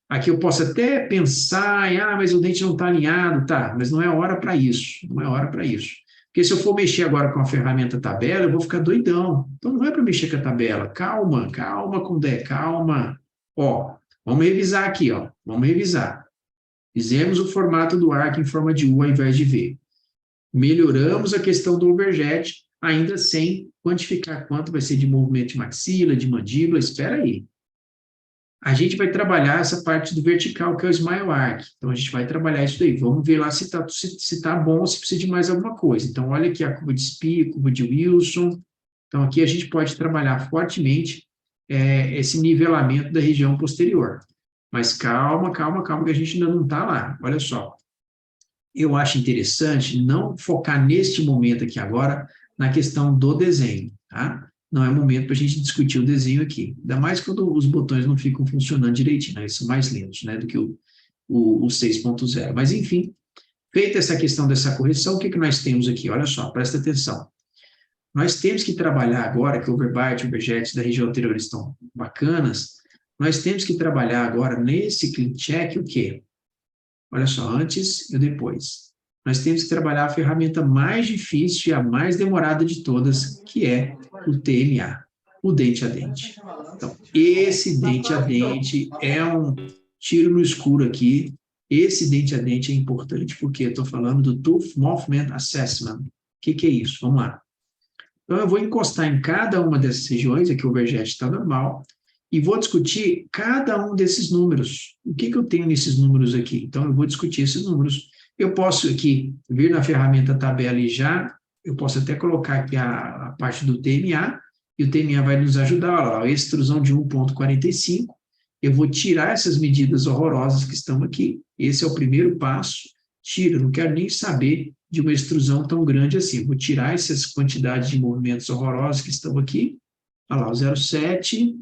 Aqui eu posso até pensar, mas o dente não está alinhado, tá, mas não é hora para isso, não é hora para isso. Porque se eu for mexer agora com a ferramenta tabela, eu vou ficar doidão. Então não é para mexer com a tabela. Calma, Condé, calma. Ó, vamos revisar aqui, ó. Vamos revisar. Fizemos o formato do arco em forma de U ao invés de V. Melhoramos a questão do overjet, ainda sem quantificar quanto vai ser de movimento de maxila, de mandíbula. Espera aí. a gente vai trabalhar essa parte do vertical, que é o Smile Arc. Então, a gente vai trabalhar isso daí. Vamos ver lá se tá bom ou se precisa de mais alguma coisa. Então, olha aqui a curva de Spee, a curva de Wilson. Então, aqui a gente pode trabalhar fortemente esse nivelamento da região posterior. Mas calma, calma, calma, que a gente ainda não está lá. Olha só. Eu acho interessante não focar neste momento aqui agora na questão do desenho, tá? Não é momento para a gente discutir o desenho aqui. Ainda mais quando os botões não ficam funcionando direitinho, né? Eles são mais lentos, né, do que o 6.0. Mas, enfim, feita essa questão dessa correção, o que nós temos aqui? Olha só, presta atenção. Nós temos que trabalhar agora, que o overbite, overjet da região anterior estão bacanas, nós temos que trabalhar agora nesse clean check o quê? Olha só, antes e depois. Nós temos que trabalhar a ferramenta mais difícil e a mais demorada de todas, que é o TMA, o dente a dente. Então, esse dente a dente é um tiro no escuro aqui. Esse dente a dente é importante porque eu estou falando do Tooth Movement Assessment. O que é isso? Vamos lá. Então, eu vou encostar em cada uma dessas regiões, aqui o overjet está normal, e vou discutir cada um desses números. O que eu tenho nesses números aqui? Então, eu vou discutir esses números. Eu posso aqui vir na ferramenta tabela e já, eu posso até colocar aqui a parte do TMA, e o TMA vai nos ajudar, olha lá, a extrusão de 1,45. Eu vou tirar essas medidas horrorosas que estão aqui. Esse é o primeiro passo. Tiro, não quero nem saber de uma extrusão tão grande assim. Vou tirar essas quantidades de movimentos horrorosos que estão aqui. Olha lá, o 0,7...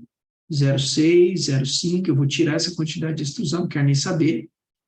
0,6, 0,5, eu vou tirar essa quantidade de extrusão, não quero nem saber,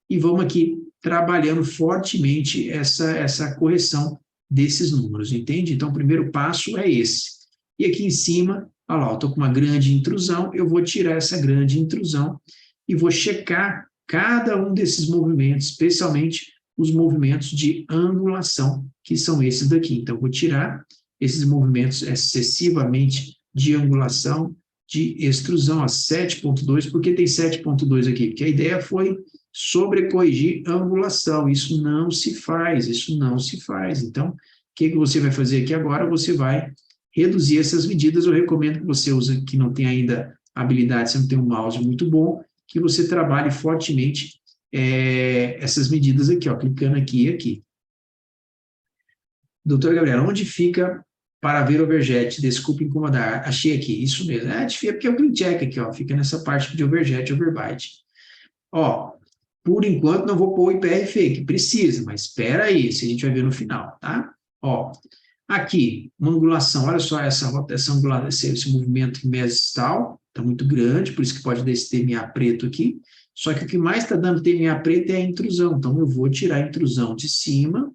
e vamos aqui trabalhando fortemente essa correção desses números, entende? Então, o primeiro passo é esse. E aqui em cima, olha lá, eu estou com uma grande intrusão, eu vou tirar essa grande intrusão e vou checar cada um desses movimentos, especialmente os movimentos de angulação, que são esses daqui. Então, eu vou tirar esses movimentos excessivamente de angulação, de extrusão a 7.2, por que tem 7.2 aqui? Porque a ideia foi sobrecorrigir a angulação, isso não se faz, Então, o que você vai fazer aqui agora? Você vai reduzir essas medidas, eu recomendo que você use, que não tem ainda habilidade, você não tem um mouse muito bom, que você trabalhe fortemente essas medidas aqui, ó, clicando aqui e aqui. Doutor Gabriel, onde fica para ver overjet? Desculpe incomodar. Achei aqui, isso mesmo. É porque é o clean check aqui, ó, fica nessa parte de overjet, overbite. Ó, por enquanto não vou pôr o IPR fake, precisa, mas espera aí, isso a gente vai ver no final, tá? Ó, aqui, uma angulação, olha só essa angulação, esse movimento mesistal, está muito grande, por isso que pode dar esse TMA preto aqui, só que o que mais está dando TMA preto é a intrusão, então eu vou tirar a intrusão de cima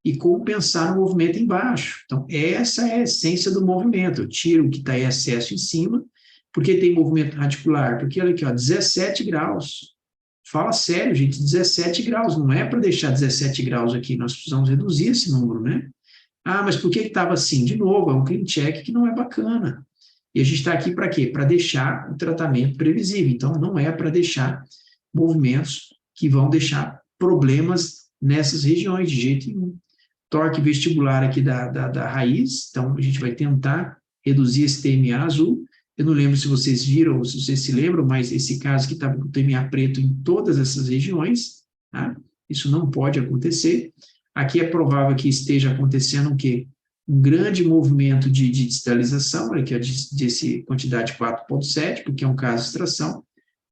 e compensar o movimento embaixo. Então, essa é a essência do movimento. Eu tiro o que está em excesso em cima, porque tem movimento radicular, porque olha aqui, ó, 17 graus. Fala sério, gente, 17 graus, não é para deixar 17 graus aqui, nós precisamos reduzir esse número, né? Ah, mas por que estava assim? De novo, é um clean check que não é bacana. E a gente está aqui para quê? Para deixar o tratamento previsível. Então, não é para deixar movimentos que vão deixar problemas nessas regiões, de jeito nenhum. Torque vestibular aqui da raiz, então a gente vai tentar reduzir esse TMA azul. Eu não lembro se vocês viram ou se vocês se lembram, mas esse caso aqui estava com o TMA preto em todas essas regiões, tá? Isso não pode acontecer. Aqui é provável que esteja acontecendo o quê? Um grande movimento de distalização, olha aqui, desse quantidade 4.7, porque é um caso de extração.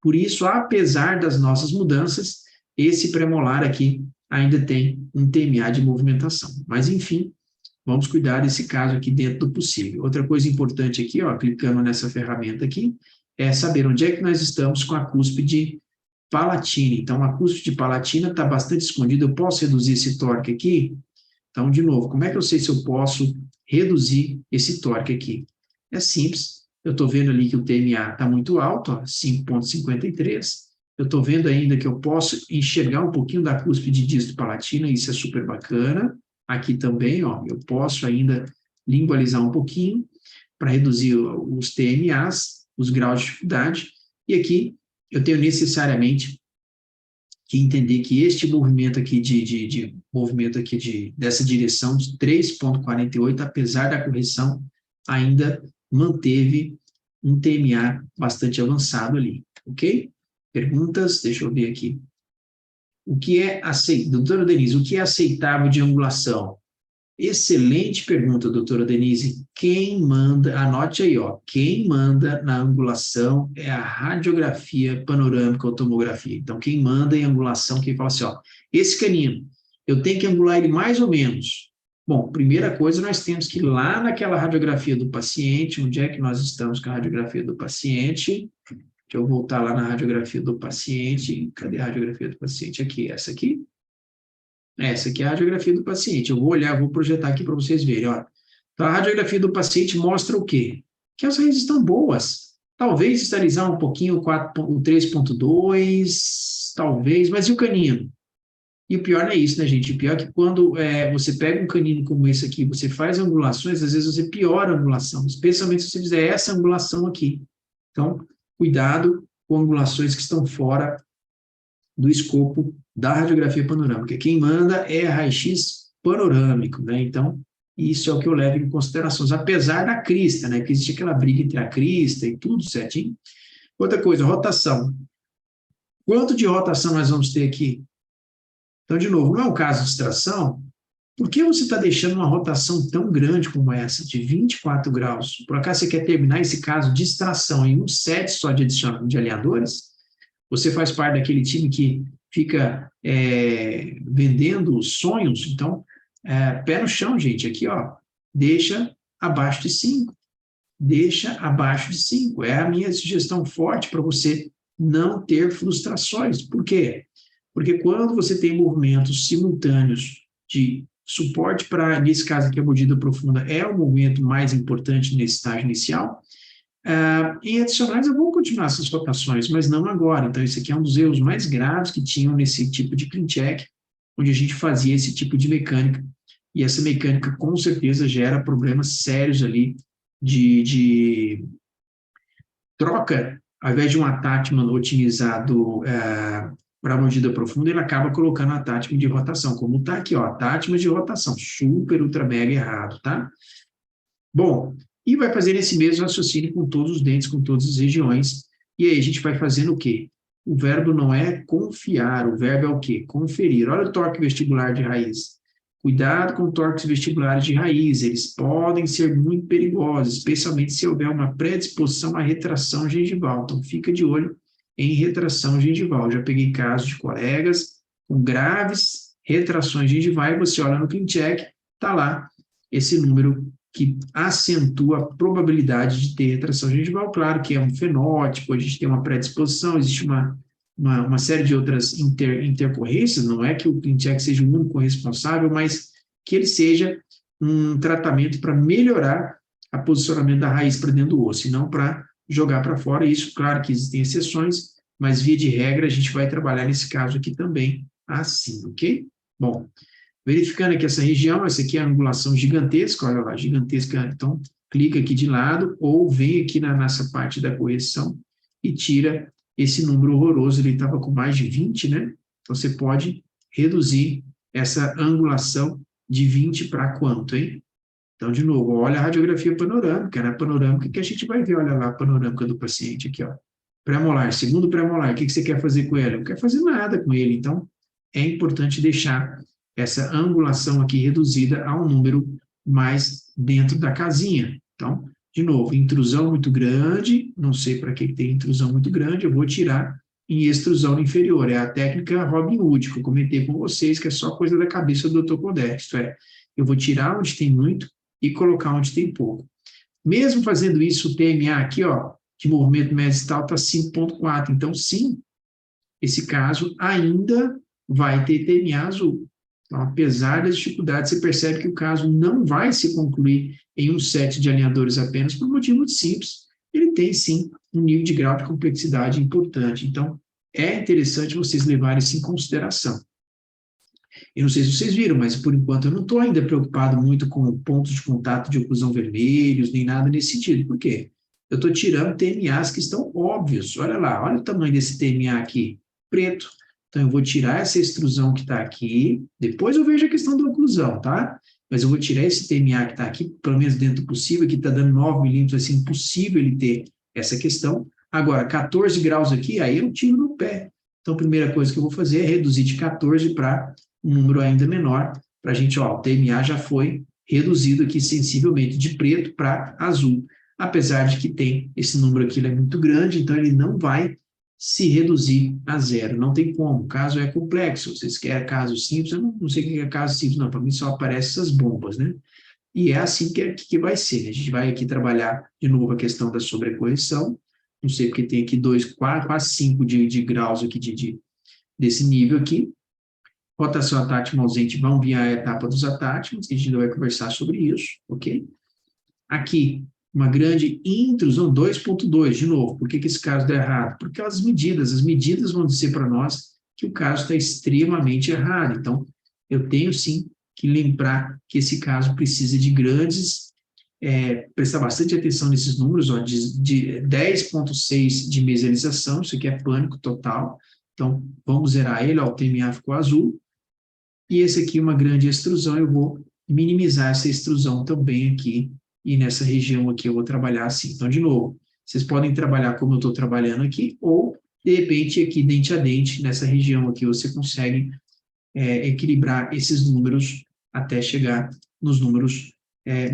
Por isso, apesar das nossas mudanças, esse premolar aqui ainda tem um TMA de movimentação. Mas, enfim, vamos cuidar desse caso aqui dentro do possível. Outra coisa importante aqui, ó, clicando nessa ferramenta aqui, é saber onde é que nós estamos com a cúspide palatina. Então, a cúspide palatina está bastante escondida. Eu posso reduzir esse torque aqui? Então, de novo, como é que eu sei se eu posso reduzir esse torque aqui? É simples. Eu estou vendo ali que o TMA está muito alto, 5.53. Eu estou vendo ainda que eu posso enxergar um pouquinho da cúspide dístolo palatina, isso é super bacana. Aqui também, ó, eu posso ainda lingualizar um pouquinho para reduzir os TMAs, os graus de dificuldade. E aqui eu tenho necessariamente que entender que este movimento aqui dessa direção de 3.48, apesar da correção, ainda manteve um TMA bastante avançado ali. ok? Perguntas? Deixa eu ver aqui. O que é aceitável, doutora Denise, o que é aceitável de angulação? Excelente pergunta, doutora Denise. Quem manda, anote aí, ó, quem manda na angulação é a radiografia panorâmica ou tomografia. Então, quem manda em angulação, quem fala assim, ó, esse canino, eu tenho que angular ele mais ou menos. Bom, primeira coisa, nós temos que ir lá naquela radiografia do paciente, onde é que nós estamos com a radiografia do paciente? Deixa eu voltar lá na radiografia do paciente. Cadê a radiografia do paciente? Aqui, essa aqui. Essa aqui é a radiografia do paciente. Eu vou olhar, vou projetar aqui para vocês verem. Ó. Então, a radiografia do paciente mostra o quê? Que as raízes estão boas. Talvez estabilizar um pouquinho o 3.2, talvez, mas e o canino? E o pior não é isso, né, gente? O pior é que quando você pega um canino como esse aqui, você faz angulações, às vezes você piora a angulação, especialmente se você fizer essa angulação aqui. Então, cuidado com angulações que estão fora do escopo da radiografia panorâmica. Quem manda é a raio-x panorâmico, né? Então, isso é o que eu levo em consideração, apesar da crista, né? Que existe aquela briga entre a crista e tudo certinho. Outra coisa, rotação. Quanto de rotação nós vamos ter aqui? Então, de novo, não é um caso de extração. Por que você está deixando uma rotação tão grande como essa, de 24 graus? Por acaso você quer terminar esse caso de extração em um set só de alinhadores? Você faz parte daquele time que fica vendendo sonhos? Então, pé no chão, gente. Aqui, ó, deixa abaixo de 5. Deixa abaixo de 5. É a minha sugestão forte para você não ter frustrações. Por quê? Porque quando você tem movimentos simultâneos de suporte para, nesse caso aqui, a mordida profunda é o movimento mais importante nesse estágio inicial, em adicionais eu vou continuar essas rotações, mas não agora. Então, esse aqui é um dos erros mais graves que tinham nesse tipo de clean check, onde a gente fazia esse tipo de mecânica, e essa mecânica com certeza gera problemas sérios ali de troca, ao invés de um attachment otimizado para a mordida profunda, ele acaba colocando attachment de rotação, como está aqui, ó, attachment de rotação, super, ultra, mega errado, tá? Bom, e vai fazer esse mesmo raciocínio com todos os dentes, com todas as regiões, e aí a gente vai fazendo o quê? O verbo não é confiar, o verbo é o quê? Conferir. Olha o torque vestibular de raiz. Cuidado com torques vestibulares de raiz, eles podem ser muito perigosos, especialmente se houver uma predisposição à retração gengival. Então, fica de olho em retração gengival. Já peguei casos de colegas com graves retrações gengivais, você olha no clean check, está lá esse número que acentua a probabilidade de ter retração gengival. Claro que é um fenótipo, a gente tem uma predisposição, existe uma série de outras intercorrências, não é que o clean check seja o único responsável, mas que ele seja um tratamento para melhorar o posicionamento da raiz para dentro do osso, e não para jogar para fora. Isso, claro que existem exceções, mas via de regra a gente vai trabalhar nesse caso aqui também assim, ok? Bom, verificando aqui essa região, essa aqui é a angulação gigantesca, olha lá, gigantesca, então clica aqui de lado, ou vem aqui nessa parte da correção e tira esse número horroroso, ele estava com mais de 20, né? Então, você pode reduzir essa angulação de 20 para quanto, hein? Então, de novo, olha a radiografia panorâmica, na panorâmica que a gente vai ver, olha lá a panorâmica do paciente aqui, ó. Pré-molar, segundo pré-molar, o que você quer fazer com ele? Não quer fazer nada com ele, então é importante deixar essa angulação aqui reduzida a um número mais dentro da casinha. Então, de novo, intrusão muito grande, não sei para que tem intrusão muito grande, eu vou tirar em extrusão inferior. É a técnica Robin Hood, que eu comentei com vocês, que é só coisa da cabeça do Dr. Codé. Isto é, eu vou tirar onde tem muito e colocar onde tem pouco. Mesmo fazendo isso, o TMA aqui, ó, de movimento mesistal está 5.4. Então, sim, esse caso ainda vai ter TMA azul. Então, apesar das dificuldades, você percebe que o caso não vai se concluir em um set de alinhadores apenas por um motivo muito simples. Ele tem, sim, um nível de grau de complexidade importante. Então, é interessante vocês levarem isso em consideração. Eu não sei se vocês viram, mas, por enquanto, eu não estou ainda preocupado muito com pontos de contato de oclusão vermelhos, nem nada nesse sentido. Por quê? Eu estou tirando TMAs que estão óbvios. Olha lá, olha o tamanho desse TMA aqui, preto. Então, eu vou tirar essa extrusão que está aqui, depois eu vejo a questão da oclusão, tá? Mas eu vou tirar esse TMA que está aqui, pelo menos dentro do possível, que está dando 9 milímetros, assim, impossível ele ter essa questão. Agora, 14 graus aqui, aí eu tiro no pé. Então, a primeira coisa que eu vou fazer é reduzir de 14 para um número ainda menor, para a gente, ó, o TMA já foi reduzido aqui sensivelmente de preto para azul. Apesar de que tem esse número aqui, ele é muito grande, então ele não vai se reduzir a zero. Não tem como. O caso é complexo. Vocês querem caso simples? Eu não sei o que é caso simples, não. Para mim só aparecem essas bombas, né? E é assim que vai ser. A gente vai aqui trabalhar de novo a questão da sobrecorreção. Não sei porque tem aqui 2, 4, quase 5 de graus aqui desse nível aqui. Rotação atátima ausente, vão vir a etapa dos atátimos, que a gente vai conversar sobre isso, ok? Aqui, uma grande intrusão, 2.2, de novo. Por que esse caso dá errado? Porque as medidas vão dizer para nós que o caso está extremamente errado. Então, eu tenho sim que lembrar que esse caso precisa de grandes, prestar bastante atenção nesses números, ó, de 10.6 de mesialização, isso aqui é pânico total. Então, vamos zerar ele, ó, o TMA ficou azul. E esse aqui, uma grande extrusão, eu vou minimizar essa extrusão também aqui, e nessa região aqui eu vou trabalhar assim. Então, de novo, vocês podem trabalhar como eu estou trabalhando aqui, ou, de repente, aqui dente a dente, nessa região aqui, você consegue equilibrar esses números até chegar nos números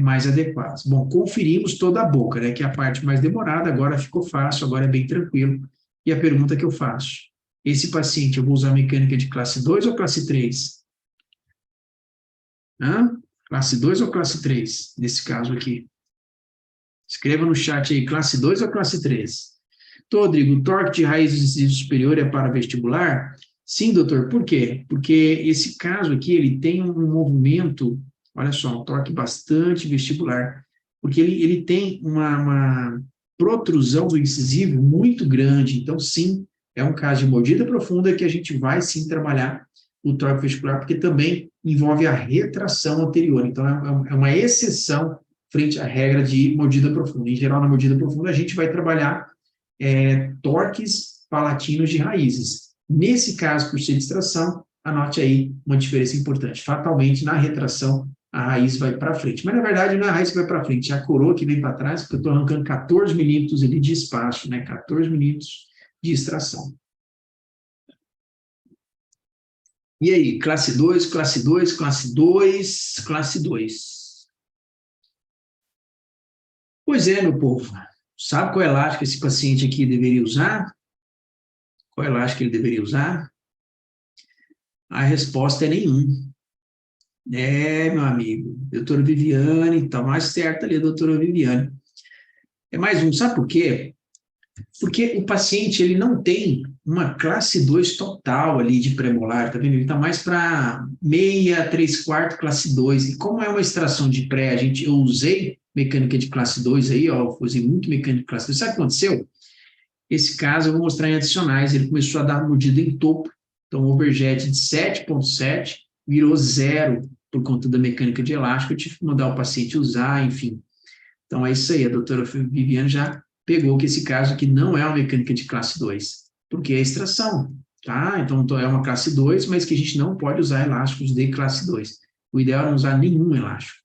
mais adequados. Bom, conferimos toda a boca, né, que é a parte mais demorada, agora ficou fácil, agora é bem tranquilo. E a pergunta que eu faço, esse paciente, eu vou usar mecânica de classe 2 ou classe 3? Classe 2 ou classe 3, nesse caso aqui? Escreva no chat aí, classe 2 ou classe 3? Rodrigo, o torque de raiz incisivo superior é para vestibular? Sim, doutor, por quê? Porque esse caso aqui, ele tem um movimento, olha só, um torque bastante vestibular, porque ele tem uma protrusão do incisivo muito grande, então sim, é um caso de mordida profunda que a gente vai sim trabalhar o torque vestibular, porque também envolve a retração anterior, então é uma exceção frente à regra de mordida profunda. Em geral, na mordida profunda, a gente vai trabalhar torques palatinos de raízes. Nesse caso, por ser distração, anote aí uma diferença importante. Fatalmente, na retração, a raiz vai para frente. Mas, na verdade, não é a raiz que vai para frente, é a coroa que vem para trás, porque eu estou arrancando 14 milímetros ali de espaço, né? 14 milímetros de extração. E aí, classe 2, classe 2, classe 2, classe 2. Pois é, meu povo. Sabe qual elástico esse paciente aqui deveria usar? Qual elástico ele deveria usar? A resposta é nenhum. Meu amigo. Doutora Viviane, está mais certo ali a doutora Viviane. É mais um, sabe por quê? Porque o paciente, ele não tem uma classe 2 total ali de premolar, tá vendo? Ele está mais para meia, 3/4 classe 2. E como é uma extração de pré, eu usei mecânica de classe 2 aí, ó, eu usei muito mecânica de classe 2. Sabe o que aconteceu? Esse caso eu vou mostrar em adicionais, ele começou a dar mordida em topo, então o overjet de 7.7 virou 0 por conta da mecânica de elástico, eu tive que mandar o paciente usar, enfim. Então é isso aí, a doutora Viviane já pegou que esse caso aqui não é uma mecânica de classe 2, porque é extração, tá? Então é uma classe 2, mas que a gente não pode usar elásticos de classe 2. O ideal é não usar nenhum elástico.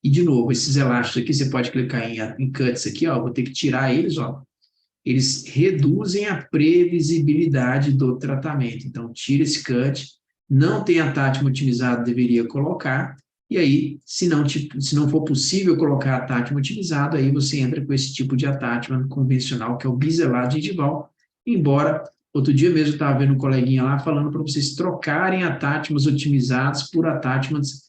E, de novo, esses elásticos aqui, você pode clicar em cuts aqui, ó, vou ter que tirar eles, ó. Eles reduzem a previsibilidade do tratamento. Então, tira esse cut, não tem attachment otimizado, deveria colocar, e aí, se não for possível colocar attachment otimizado, aí você entra com esse tipo de attachment convencional, que é o biselado gengival, embora, outro dia mesmo eu estava vendo um coleguinha lá falando para vocês trocarem attachments otimizados por attachments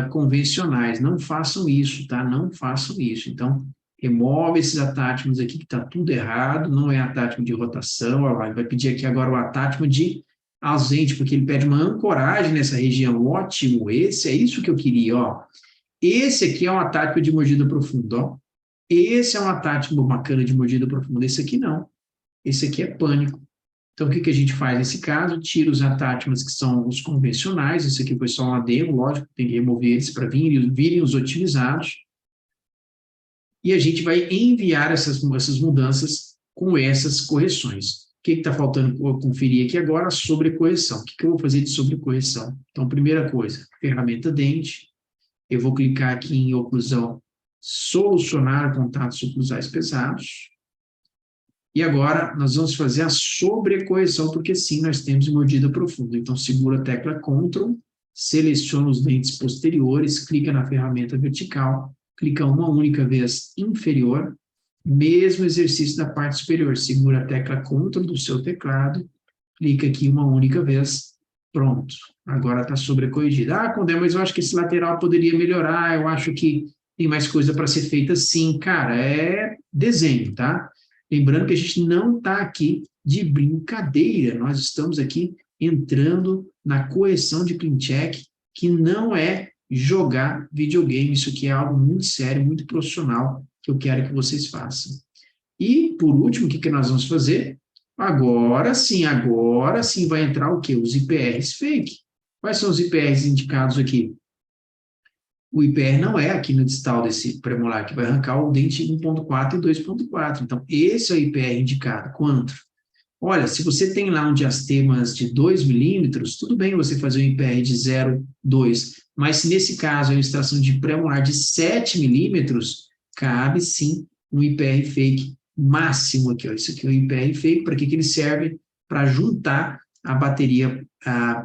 convencionais. Não façam isso, tá? Não façam isso. Então, remove esses attachments aqui, que está tudo errado, não é attachment de rotação, ó, vai pedir aqui agora o attachment de ausente, porque ele pede uma ancoragem nessa região, ótimo, é isso que eu queria, ó. Esse aqui é um attachment de mordida profunda, ó. Esse é um attachment bacana de mordida profunda, esse aqui não, esse aqui é pânico. Então, o que a gente faz nesse caso? Tira os attachments que são os convencionais, esse aqui foi só uma demo, lógico, tem que remover eles para virem os otimizados, e a gente vai enviar essas mudanças com essas correções. O que está faltando eu conferir aqui agora? Sobrecorreção. O que eu vou fazer de sobrecorreção? Então, primeira coisa, ferramenta dente, eu vou clicar aqui em oclusão, solucionar contatos oclusais pesados, E agora nós vamos fazer a sobrecorreção, porque sim, nós temos mordida profunda. Então, segura a tecla Ctrl, seleciona os dentes posteriores, clica na ferramenta vertical, clica uma única vez inferior, mesmo exercício da parte superior, segura a tecla Ctrl do seu teclado, clica aqui uma única vez, pronto. Agora está sobrecorrigido. Ah, Condé, mas eu acho que esse lateral poderia melhorar, eu acho que tem mais coisa para ser feita sim. Cara, é desenho, tá? Lembrando que a gente não está aqui de brincadeira, nós estamos aqui entrando na correção de clean check, que não é jogar videogame, isso aqui é algo muito sério, muito profissional, que eu quero que vocês façam. E, por último, o que nós vamos fazer? Agora sim vai entrar o quê? Os IPRs fake. Quais são os IPRs indicados aqui? O IPR não é aqui no distal desse premolar, que vai arrancar o dente 1.4 e 2.4. Então, esse é o IPR indicado. Quanto? Olha, se você tem lá um diastemas de 2 milímetros, tudo bem você fazer um IPR de 0,2. Mas se nesse caso é uma extração de premolar de 7 milímetros, cabe sim um IPR fake máximo aqui. Ó. Isso aqui é um IPR fake. Para que ele serve? Para juntar a bateria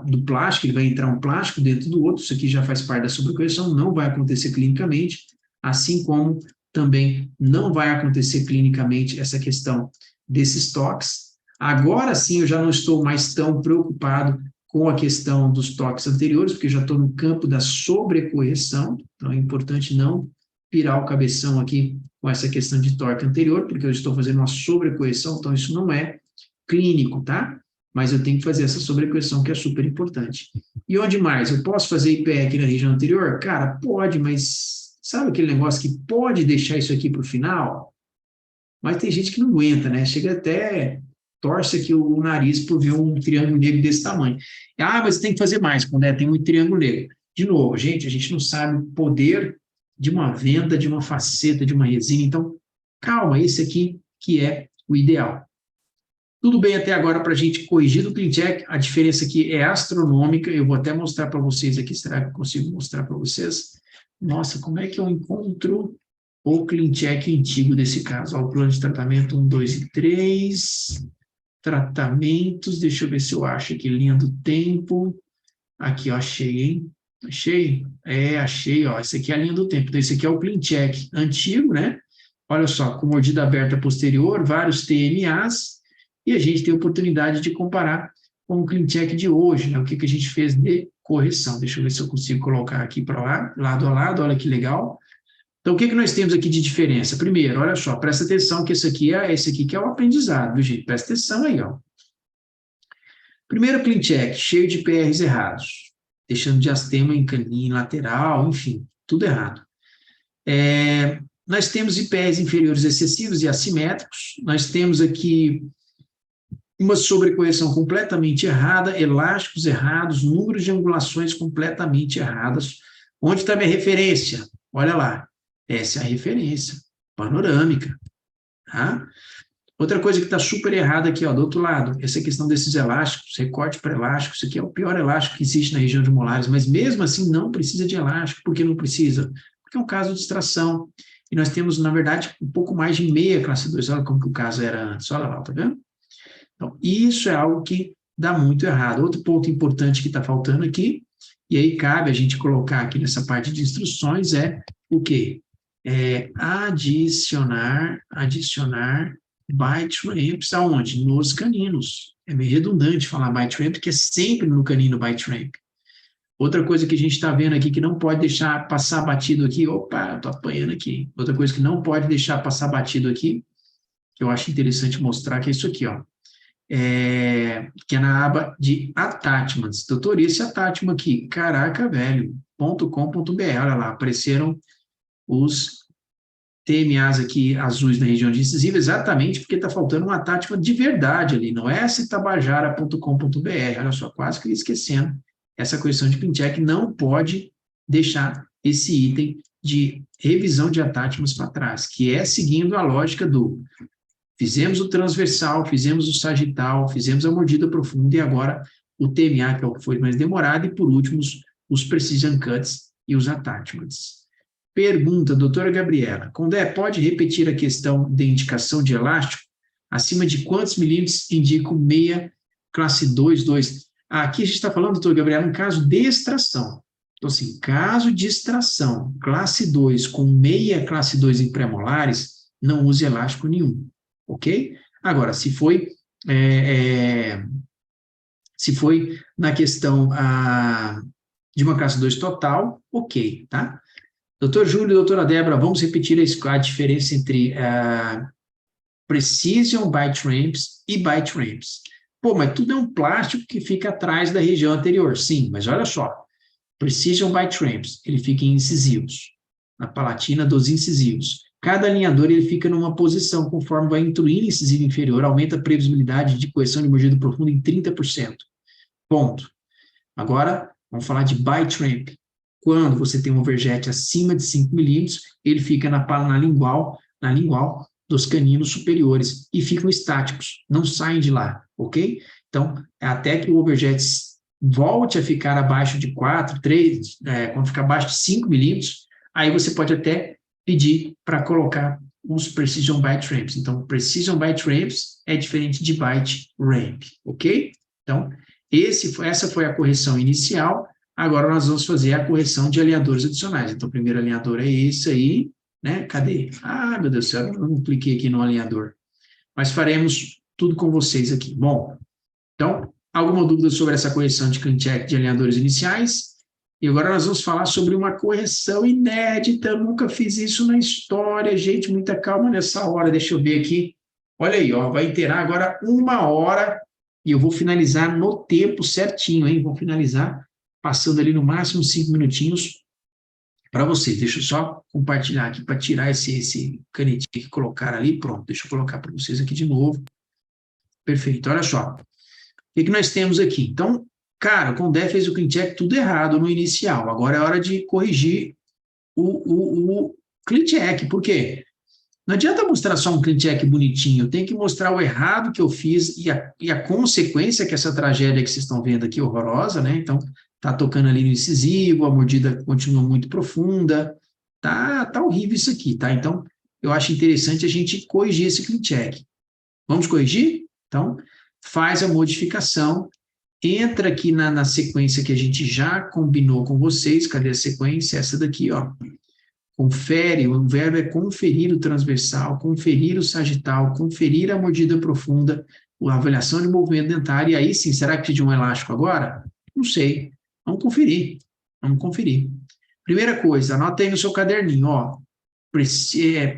do plástico, ele vai entrar um plástico dentro do outro, isso aqui já faz parte da sobrecorreção, não vai acontecer clinicamente, assim como também não vai acontecer clinicamente essa questão desses toques. Agora sim, eu já não estou mais tão preocupado com a questão dos toques anteriores, porque já estou no campo da sobrecorreção, então é importante não pirar o cabeção aqui com essa questão de torque anterior, porque eu estou fazendo uma sobrecorreção, então isso não é clínico, tá? Mas eu tenho que fazer essa sobrecorreção, que é super importante. E onde mais? Eu posso fazer IPE aqui na região anterior? Cara, pode, mas sabe aquele negócio que pode deixar isso aqui para o final? Mas tem gente que não aguenta, né? Chega até, torce aqui o nariz por ver um triângulo negro desse tamanho. Ah, mas tem que fazer mais, quando tem um triângulo negro. De novo, a gente não sabe o poder de uma venda, de uma faceta, de uma resina. Então, calma, esse aqui que é o ideal. Tudo bem até agora para a gente corrigir do clean check, a diferença aqui é astronômica, eu vou até mostrar para vocês aqui, será que eu consigo mostrar para vocês? Nossa, como é que eu encontro o clean check antigo desse caso? Ó, o plano de tratamento 1, 2 e 3, tratamentos, deixa eu ver se eu acho aqui, linha do tempo, aqui, ó, achei, hein? Achei? Achei, ó, esse aqui é a linha do tempo, então esse aqui é o clean check antigo, né? Olha só, com mordida aberta posterior, vários TMAs, e a gente tem a oportunidade de comparar com o clean check de hoje, né? O que a gente fez de correção. Deixa eu ver se eu consigo colocar aqui para lá, lado a lado, olha que legal. Então, o que nós temos aqui de diferença? Primeiro, olha só, presta atenção que esse aqui que é o aprendizado, viu, gente? Presta atenção aí, ó. Primeiro clean check, cheio de PRs errados, deixando diastema em caninho lateral, enfim, tudo errado. Nós temos IPRs inferiores excessivos e assimétricos, nós temos aqui uma sobrecorreção completamente errada, elásticos errados, números de angulações completamente erradas. Onde está minha referência? Olha lá, essa é a referência panorâmica. Tá? Outra coisa que está super errada aqui, ó, do outro lado, essa questão desses elásticos, recorte para elástico, isso aqui é o pior elástico que existe na região de molares, mas mesmo assim não precisa de elástico. Por que não precisa? Porque é um caso de extração. E nós temos, na verdade, um pouco mais de meia classe 2. Olha como que o caso era antes. Olha lá, tá vendo? Então, isso é algo que dá muito errado. Outro ponto importante que está faltando aqui, e aí cabe a gente colocar aqui nessa parte de instruções, é o quê? Adicionar byte ramps aonde? Nos caninos. É meio redundante falar byte ramp, porque é sempre no canino byte ramp. Outra coisa que a gente está vendo aqui, que não pode deixar passar batido aqui, opa, estou apanhando aqui. Outra coisa que não pode deixar passar batido aqui, que eu acho interessante mostrar, que é isso aqui, ó. Que é na aba de attachments. Doutor, esse attachment aqui, caraca, velho, .com.br, olha lá, apareceram os TMAs aqui azuis na região de incisiva, exatamente porque está faltando um attachment de verdade ali, não é citabajara.com.br, olha só, quase que esquecendo, essa correção de clean check não pode deixar esse item de revisão de attachments para trás, que é seguindo a lógica do fizemos o transversal, fizemos o sagital, fizemos a mordida profunda e agora o TMA, que é o que foi mais demorado, e por último os precision cuts e os attachments. Pergunta, doutora Gabriela, Condé, pode repetir a questão de indicação de elástico? Acima de quantos milímetros indica o meia classe 2, 2? Aqui a gente está falando, doutor Gabriel, um caso de extração. Então, assim, caso de extração, classe 2 com meia classe 2 em pré-molares, não use elástico nenhum, ok? Agora, se foi na questão de uma classe 2 total, ok, tá? Doutor Júlio, doutora Débora, vamos repetir a diferença entre Precision bite ramps e bite ramps. Pô, mas tudo é um plástico que fica atrás da região anterior. Sim, mas olha só. Precision bite ramps, ele fica em incisivos, na palatina dos incisivos. Cada alinhador ele fica numa posição, conforme vai incluindo incisivo inferior, aumenta a previsibilidade de correção de mordida profunda em 30%. Ponto. Agora, vamos falar de bite ramp. Quando você tem um overjet acima de 5 milímetros, ele fica na lingual dos caninos superiores e ficam estáticos, não saem de lá, ok? Então, até que o overjet volte a ficar abaixo de 4, 3, quando ficar abaixo de 5 milímetros, aí você pode até pedir para colocar os Precision Bite Ramps. Então, Precision Bite Ramps é diferente de Bite Ramp, ok? Então, essa foi a correção inicial. Agora nós vamos fazer a correção de alinhadores adicionais. Então, o primeiro alinhador é esse aí, né? Cadê? Ah, meu Deus do céu, eu não cliquei aqui no alinhador. Mas faremos tudo com vocês aqui. Bom, então, alguma dúvida sobre essa correção de clean check de alinhadores iniciais? E agora nós vamos falar sobre uma correção inédita. Eu nunca fiz isso na história. Gente, muita calma nessa hora. Deixa eu ver aqui. Olha aí, ó, vai inteirar agora 1 hora e eu vou finalizar no tempo certinho, hein? Vou finalizar passando ali no máximo 5 minutinhos para vocês. Deixa eu só compartilhar aqui para tirar esse canetinho que colocaram ali. Pronto, deixa eu colocar para vocês aqui de novo. Perfeito, olha só. O que nós temos aqui? Então, cara, o Condé fez o clean check tudo errado no inicial. Agora é hora de corrigir o clean check. Por quê? Não adianta mostrar só um clean check bonitinho. Eu tenho que mostrar o errado que eu fiz e a consequência que essa tragédia que vocês estão vendo aqui, horrorosa, né? Então, tá tocando ali no incisivo, a mordida continua muito profunda. Tá horrível isso aqui, tá? Então, eu acho interessante a gente corrigir esse clean check. Vamos corrigir? Então, faz a modificação, entra aqui na sequência que a gente já combinou com vocês. Cadê a sequência? Essa daqui, ó. Confere, o verbo é conferir o transversal, conferir o sagital, conferir a mordida profunda, a avaliação de movimento dentário, e aí sim, será que precisa de um elástico agora? Não sei. Vamos conferir. Primeira coisa, anota aí no seu caderninho, ó.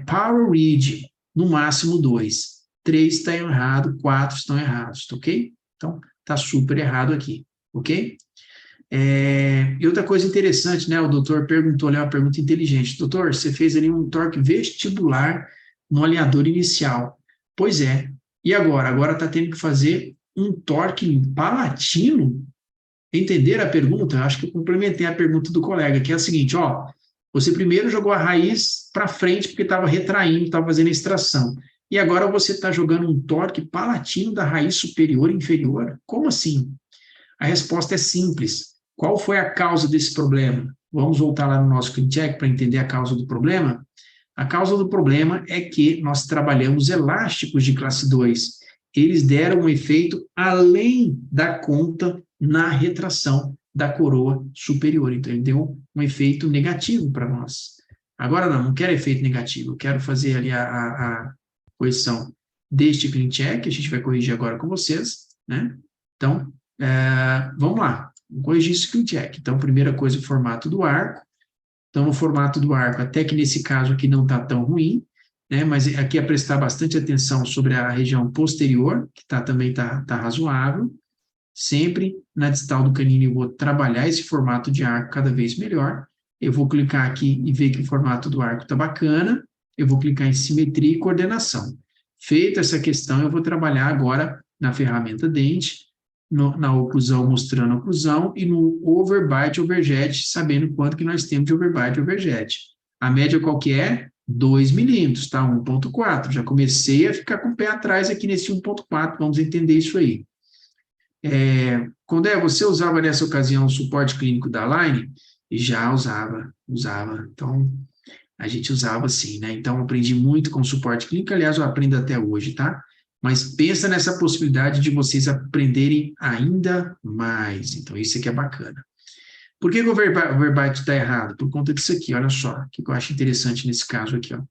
Power read, no máximo 2. 3 está errado, 4 estão errados, ok? Então, está super errado aqui, ok? E outra coisa interessante, né? O doutor perguntou ali uma pergunta inteligente. Doutor, você fez ali um torque vestibular no alinhador inicial. Pois é. E agora? Agora está tendo que fazer um torque palatino? Entenderam a pergunta? Eu acho que eu complementei a pergunta do colega, que é a seguinte, ó. Você primeiro jogou a raiz para frente porque estava retraindo, estava fazendo a extração. E agora você está jogando um torque palatino da raiz superior e inferior? Como assim? A resposta é simples. Qual foi a causa desse problema? Vamos voltar lá no nosso clean check para entender a causa do problema? A causa do problema é que nós trabalhamos elásticos de classe 2. Eles deram um efeito além da conta na retração da coroa superior. Então, ele deu um efeito negativo para nós. Agora não quero efeito negativo. Eu quero fazer ali a correção deste clean check, a gente vai corrigir agora com vocês, né? Então, vamos lá, vamos corrigir esse clean check. Então, primeira coisa, o formato do arco. Então, no formato do arco, até que nesse caso aqui não está tão ruim, né? Mas aqui é prestar bastante atenção sobre a região posterior, que também está razoável. Sempre na distal do canino eu vou trabalhar esse formato de arco cada vez melhor. Eu vou clicar aqui e ver que o formato do arco está bacana. Eu vou clicar em simetria e coordenação. Feita essa questão, eu vou trabalhar agora na ferramenta dente, na oclusão mostrando a oclusão e no overbite overjet, sabendo quanto que nós temos de overbite overjet. A média qual que é? 2 milímetros, tá? 1,4. Já comecei a ficar com o pé atrás aqui nesse 1,4, vamos entender isso aí. Condé, você usava nessa ocasião o suporte clínico da Align? Já usava. Então, a gente usava sim, né? Então, eu aprendi muito com o suporte clínico, aliás, eu aprendo até hoje, tá? mas pensa nessa possibilidade de vocês aprenderem ainda mais. Então, isso aqui é bacana. Por que o verbite está errado? Por conta disso aqui, olha só, o que eu acho interessante nesse caso aqui, ó.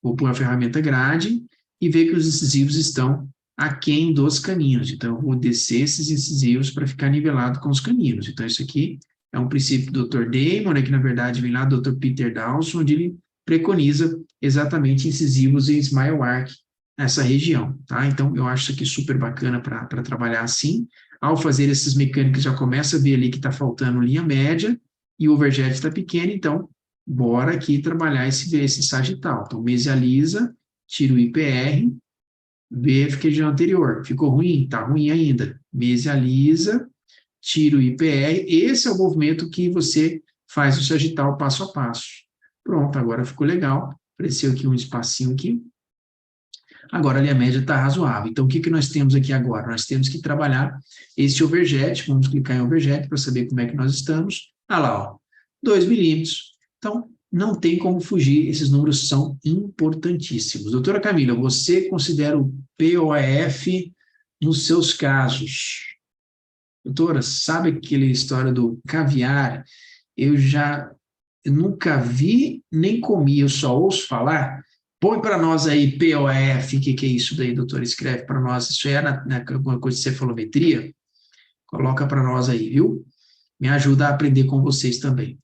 Vou pôr a ferramenta grade e ver que os incisivos estão aquém dos caninos. Então, eu vou descer esses incisivos para ficar nivelado com os caninos. Então, isso aqui é um princípio do Dr. Damon, né, que na verdade vem lá do Dr. Peter Dawson, onde ele preconiza exatamente incisivos em smile arc nessa região, tá? Então, eu acho isso aqui super bacana para trabalhar assim. Ao fazer esses mecânicos, já começa a ver ali que está faltando linha média e o overjet está pequeno, então, bora aqui trabalhar esse sagital. Então, mesializa, tira o IPR, vê a região anterior. Ficou ruim? Está ruim ainda. Mesializa, tira o IPR. Esse é o movimento que você faz o sagital passo a passo. Pronto, agora ficou legal. Apareceu aqui um espacinho aqui. Agora a linha média está razoável. Então, o que nós temos aqui agora? Nós temos que trabalhar esse overjet. Vamos clicar em overjet para saber como é que nós estamos. Ah lá, ó, 2 milímetros. Então, não tem como fugir, esses números são importantíssimos. Doutora Camila, você considera o POF nos seus casos? Doutora, sabe aquela história do caviar? Eu nunca vi nem comi, eu só ouço falar. Põe para nós aí POF, o que é isso daí, doutora? Escreve para nós, isso é alguma coisa de cefalometria? Coloca para nós aí, viu? Me ajuda a aprender com vocês também.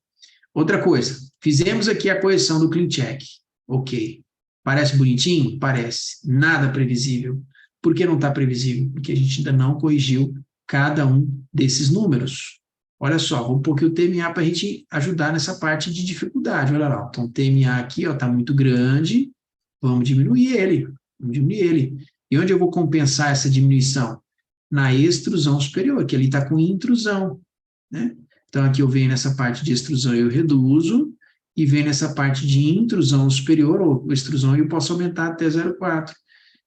Outra coisa, fizemos aqui a correção do clean check. Ok. Parece bonitinho? Parece. Nada previsível. Por que não está previsível? Porque a gente ainda não corrigiu cada um desses números. Olha só, vou pôr aqui o TMA para a gente ajudar nessa parte de dificuldade. Olha lá, então o TMA aqui está muito grande, vamos diminuir ele. E onde eu vou compensar essa diminuição? Na extrusão superior, que ali está com intrusão, né? Então, aqui eu venho nessa parte de extrusão e eu reduzo, e venho nessa parte de intrusão superior, ou extrusão, e eu posso aumentar até 0,4.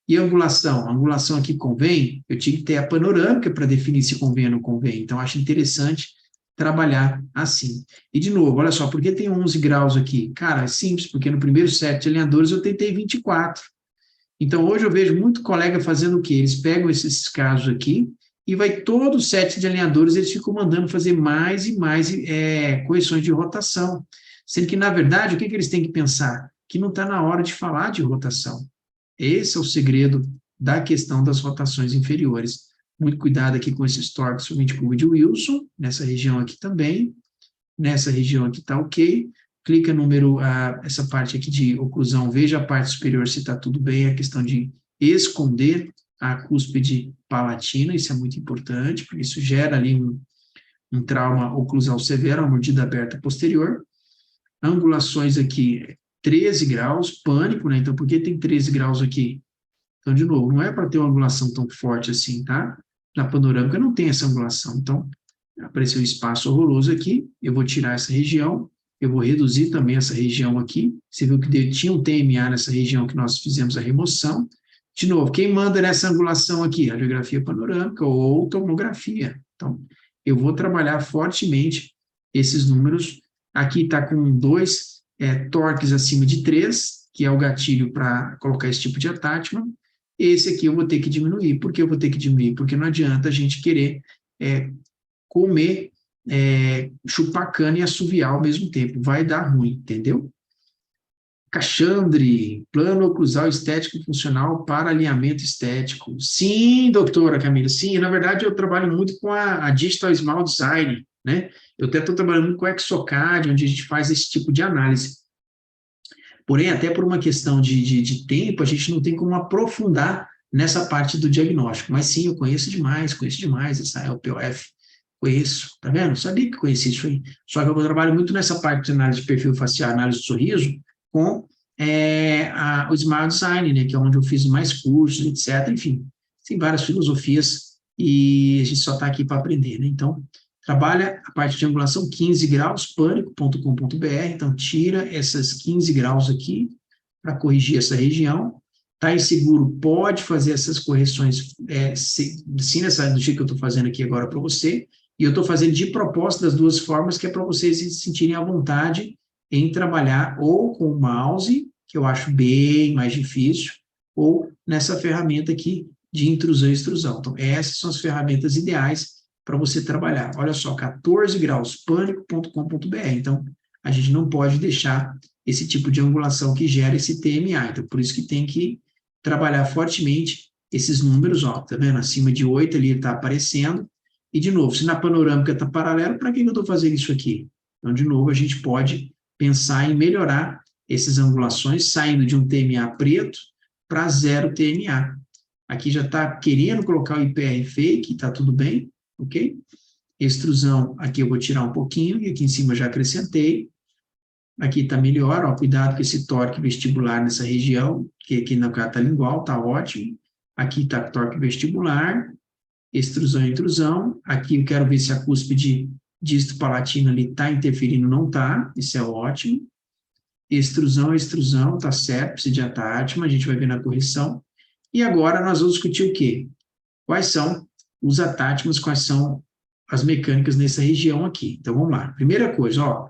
E a angulação? A angulação aqui convém? Eu tinha que ter a panorâmica para definir se convém ou não convém. Então, acho interessante trabalhar assim. E, de novo, olha só, por que tem 11 graus aqui? Cara, é simples, porque no primeiro set de alinhadores eu tentei 24. Então, hoje eu vejo muito colega fazendo o quê? Eles pegam esses casos aqui, e vai todo o set de alinhadores, eles ficam mandando fazer mais e mais correções de rotação. Sendo que, na verdade, o que eles têm que pensar? Que não está na hora de falar de rotação. Esse é o segredo da questão das rotações inferiores. Muito cuidado aqui com esses torques, somente curva de Wilson, nessa região aqui também, nessa região aqui está ok. Clica no número, essa parte aqui de oclusão, veja a parte superior se está tudo bem, a questão de esconder a cúspide palatina, isso é muito importante, porque isso gera ali um trauma oclusal severo, uma mordida aberta posterior. Angulações aqui, 13 graus, pânico, né? Então, por que tem 13 graus aqui? Então, de novo, não é para ter uma angulação tão forte assim, tá? Na panorâmica não tem essa angulação. Então, apareceu um espaço horroroso aqui, eu vou tirar essa região, eu vou reduzir também essa região aqui. Você viu que tinha um TMA nessa região que nós fizemos a remoção. De novo, quem manda nessa angulação aqui? A radiografia panorâmica ou tomografia. Então, eu vou trabalhar fortemente esses números. Aqui está com 2 torques acima de 3, que é o gatilho para colocar esse tipo de attachment. Esse aqui eu vou ter que diminuir. Por que eu vou ter que diminuir? Porque não adianta a gente querer comer, chupar cana e assoviar ao mesmo tempo. Vai dar ruim, entendeu? Cachandre, plano oclusal estético funcional para alinhamento estético. Sim, doutora Camila, sim. Na verdade, eu trabalho muito com a Digital Smile Design, né? Eu até estou trabalhando muito com o Exocad, onde a gente faz esse tipo de análise. Porém, até por uma questão de tempo, a gente não tem como aprofundar nessa parte do diagnóstico. Mas sim, eu conheço demais essa LPOF. Conheço, tá vendo? Sabia que conhecia isso aí. Só que eu trabalho muito nessa parte de análise de perfil facial, análise do sorriso, com o Smile Design, né, que é onde eu fiz mais cursos, etc. Enfim, tem várias filosofias e a gente só está aqui para aprender, né? Então, trabalha a parte de angulação 15 graus, pânico.com.br, então tira essas 15 graus aqui para corrigir essa região. Está inseguro, pode fazer essas correções sim, do jeito que eu estou fazendo aqui agora para você, e eu estou fazendo de propósito das duas formas, que é para vocês se sentirem à vontade em trabalhar ou com o mouse, que eu acho bem mais difícil, ou nessa ferramenta aqui de intrusão e extrusão. Então, essas são as ferramentas ideais para você trabalhar. Olha só, 14 graus, pânico.com.br. Então, a gente não pode deixar esse tipo de angulação que gera esse TMA. Então, por isso que tem que trabalhar fortemente esses números, ó, tá vendo? Acima de 8 ali está aparecendo. E, de novo, se na panorâmica está paralelo, para que eu estou fazendo isso aqui? Então, de novo, a gente pode pensar em melhorar essas angulações, saindo de um TMA preto para 0 TMA. Aqui já está querendo colocar o IPR fake, está tudo bem, ok? Extrusão, aqui eu vou tirar um pouquinho, e aqui em cima já acrescentei. Aqui está melhor, ó, cuidado com esse torque vestibular nessa região, que aqui na carta lingual está ótimo. Aqui está torque vestibular, extrusão e intrusão. Aqui eu quero ver se a cúspide dígito palatino ali está interferindo, não está, isso é ótimo. Extrusão, está certo, precisa de atátima, a gente vai ver na correção. E agora nós vamos discutir o quê? Quais são os atátimos, quais são as mecânicas nessa região aqui. Então, vamos lá. Primeira coisa, ó,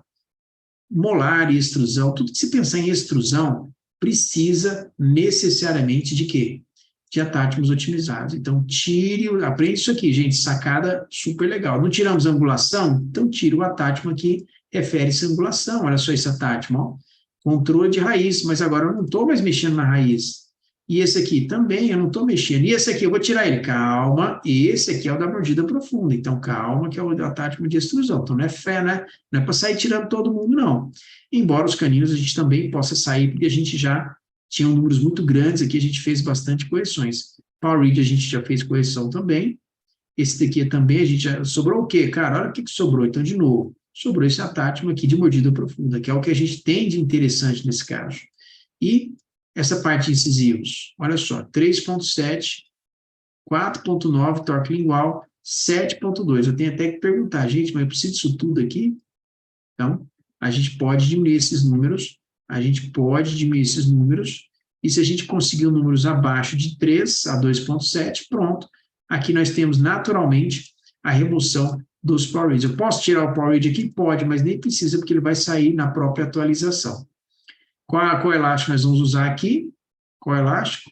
molar e extrusão, tudo que se pensar em extrusão precisa necessariamente de quê? De atátimos otimizados. Então, aprende isso aqui, gente, sacada super legal. Não tiramos angulação? Então, tira o atátimo aqui, refere-se à angulação. Olha só esse atátimo, ó. Controle de raiz, mas agora eu não estou mais mexendo na raiz. E esse aqui também eu não estou mexendo. E esse aqui eu vou tirar ele. Calma, esse aqui é o da mordida profunda. Então, calma, que é o atátimo de extrusão. Então, não é fé, né? Não é para sair tirando todo mundo, não. Embora os caninos a gente também possa sair, porque a gente já tinha números muito grandes aqui, a gente fez bastante correções. Power Read a gente já fez correção também. Esse daqui também a gente já... Sobrou o quê, cara? Olha o que sobrou. Então, de novo, sobrou esse atátimo aqui de mordida profunda, que é o que a gente tem de interessante nesse caso. E essa parte de incisivos, olha só, 3.7, 4.9, torque lingual, 7.2. Eu tenho até que perguntar, gente, mas eu preciso disso tudo aqui? Então, a gente pode diminuir esses números, e se a gente conseguir números abaixo de 3 a 2.7, pronto. Aqui nós temos naturalmente a remoção dos Power Reads. Eu posso tirar o Power Read aqui? Pode, mas nem precisa, porque ele vai sair na própria atualização. Qual elástico nós vamos usar aqui? Qual elástico?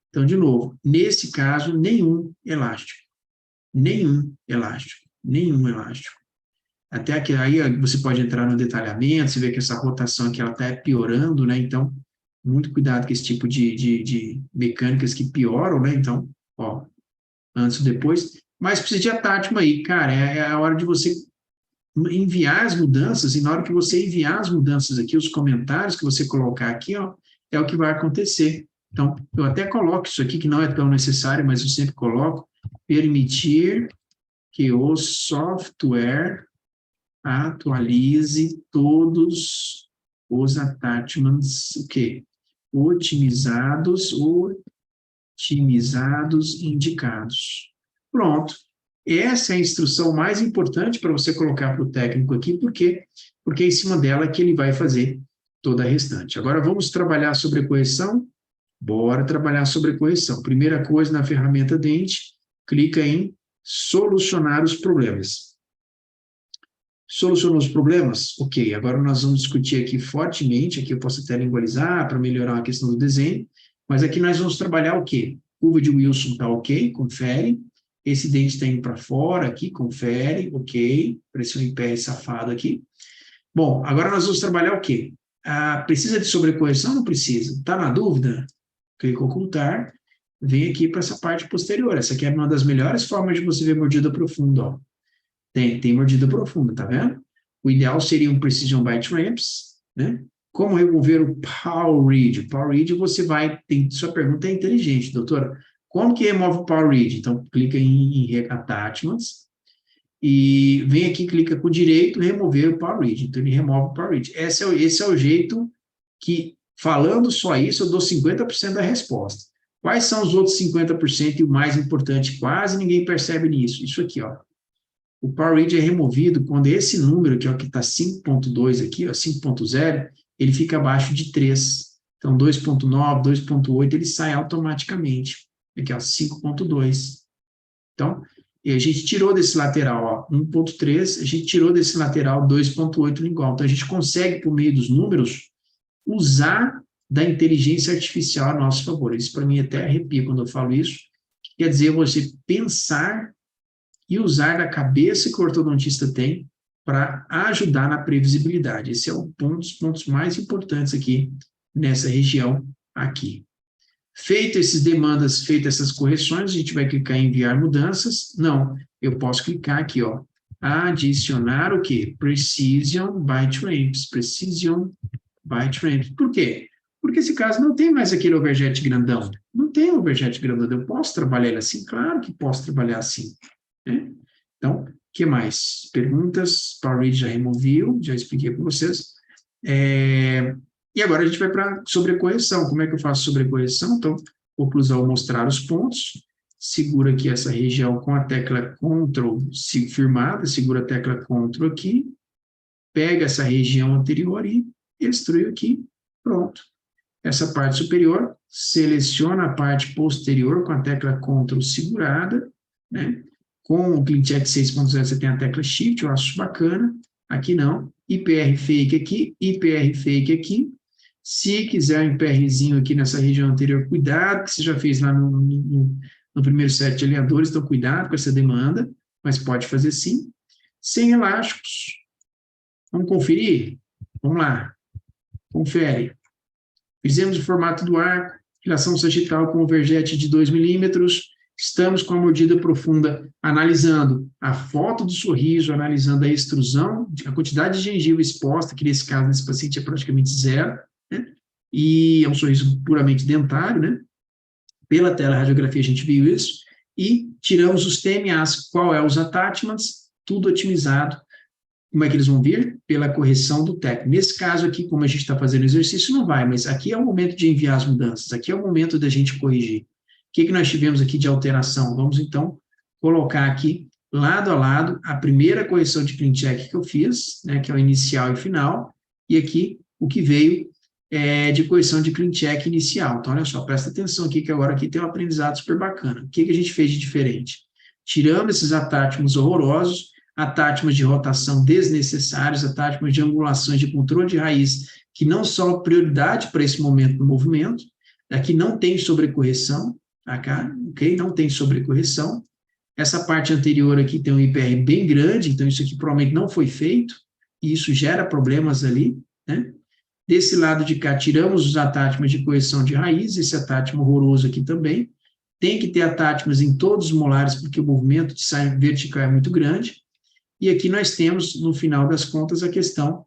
Então, de novo, nesse caso, nenhum elástico. Até que aí você pode entrar no detalhamento, você vê que essa rotação aqui ela está piorando, né? Então, muito cuidado com esse tipo de mecânicas que pioram, né? Então, ó, antes e depois. Mas precisa de atátimo aí, cara, é a hora de você enviar as mudanças, e na hora que você enviar as mudanças aqui, os comentários que você colocar aqui, ó, é o que vai acontecer. Então, eu até coloco isso aqui, que não é tão necessário, mas eu sempre coloco, permitir que o software atualize todos os attachments, o quê? Otimizados indicados. Pronto. Essa é a instrução mais importante para você colocar para o técnico aqui, porque é em cima dela que ele vai fazer toda a restante. Agora, vamos trabalhar sobre correção? Bora trabalhar sobre correção. Primeira coisa, na ferramenta dente, clica em solucionar os problemas. Solucionou os problemas? Ok, agora nós vamos discutir aqui fortemente, aqui eu posso até lingualizar para melhorar a questão do desenho, mas aqui nós vamos trabalhar o quê? Curva de Wilson está ok, confere. Esse dente está indo para fora aqui, confere, ok. Pressão em pé safado aqui. Bom, agora nós vamos trabalhar o quê? Precisa de sobrecorreção? Não precisa. Está na dúvida? Clica em ocultar. Vem aqui para essa parte posterior. Essa aqui é uma das melhores formas de você ver mordida profunda. Ó. Tem mordida profunda, tá vendo? O ideal seria um Precision Bite Ramps, né? Como remover o Power Read? Power Read você vai... sua pergunta é inteligente, doutora. Como que remove o Power Read? Então, clica em Attachments e vem aqui, clica com o direito, remover o Power Read. Então, ele remove o Power Read. Esse é o jeito que, falando só isso, eu dou 50% da resposta. Quais são os outros 50% e o mais importante? Quase ninguém percebe nisso. Isso aqui, ó. O Power Read é removido quando esse número aqui, ó, que está 5.2 aqui, ó, 5.0, ele fica abaixo de 3. Então, 2.9, 2.8, ele sai automaticamente. Aqui, ó, 5.2. Então, a gente tirou desse lateral, ó, 1.3, a gente tirou desse lateral 2.8 lingual. Então, a gente consegue, por meio dos números, usar da inteligência artificial a nosso favor. Isso, para mim, até arrepia quando eu falo isso. Quer dizer, você pensar e usar da cabeça que o ortodontista tem para ajudar na previsibilidade. Esse é um dos pontos mais importantes aqui nessa região aqui. Feito essas demandas, feitas essas correções, a gente vai clicar em enviar mudanças. Não, eu posso clicar aqui, ó, adicionar o quê? Precision byte ramps. Precision byte ramps. Por quê? Porque esse caso não tem mais aquele overjet grandão. Não tem overjet grandão. Eu posso trabalhar ele assim? Claro que posso trabalhar assim. Né? Então, o que mais? Perguntas? PowerRead já removiu, já expliquei para vocês. E agora a gente vai para sobrecorreção. Como é que eu faço sobrecorreção? Então, vou pulsar o mostrar os pontos, segura aqui essa região com a tecla Ctrl firmada, segura a tecla Ctrl aqui, pega essa região anterior e extrui aqui, pronto. Essa parte superior, seleciona a parte posterior com a tecla Ctrl segurada, né? Com o CleanCheck 6.0 você tem a tecla Shift, eu acho bacana. Aqui não. IPR Fake aqui, IPR Fake aqui. Se quiser um IPRzinho aqui nessa região anterior, cuidado, que você já fez lá no primeiro set de alinhadores, então cuidado com essa demanda, mas pode fazer sim. Sem elásticos. Vamos conferir? Vamos lá. Confere. Fizemos o formato do arco, relação sagital com overjet de 2 milímetros. Estamos com a mordida profunda, analisando a foto do sorriso, analisando a extrusão, a quantidade de gengiva exposta, que nesse caso, nesse paciente, é praticamente zero, né? E é um sorriso puramente dentário, né? Pela teleradiografia a gente viu isso, e tiramos os TMAs, qual é os attachments, tudo otimizado. Como é que eles vão vir? Pela correção do TEC. Nesse caso aqui, como a gente está fazendo o exercício, não vai, mas aqui é o momento de enviar as mudanças, aqui é o momento da gente corrigir. O que nós tivemos aqui de alteração? Vamos, então, colocar aqui, lado a lado, a primeira correção de CleanCheck que eu fiz, né, que é o inicial e final, e aqui o que veio de correção de CleanCheck inicial. Então, olha só, presta atenção aqui, que agora aqui tem um aprendizado super bacana. O que a gente fez de diferente? Tirando esses attachments horrorosos, attachments de rotação desnecessários, attachments de angulações de controle de raiz, que não são prioridade para esse momento do movimento, aqui não tem sobrecorreção, tá? Ok? Não tem sobrecorreção. Essa parte anterior aqui tem um IPR bem grande, então isso aqui provavelmente não foi feito, e isso gera problemas ali, né? Desse lado de cá, tiramos os attachments de correção de raiz, esse attachment horroroso aqui também. Tem que ter attachments em todos os molares, porque o movimento de saia vertical é muito grande. E aqui nós temos, no final das contas, a questão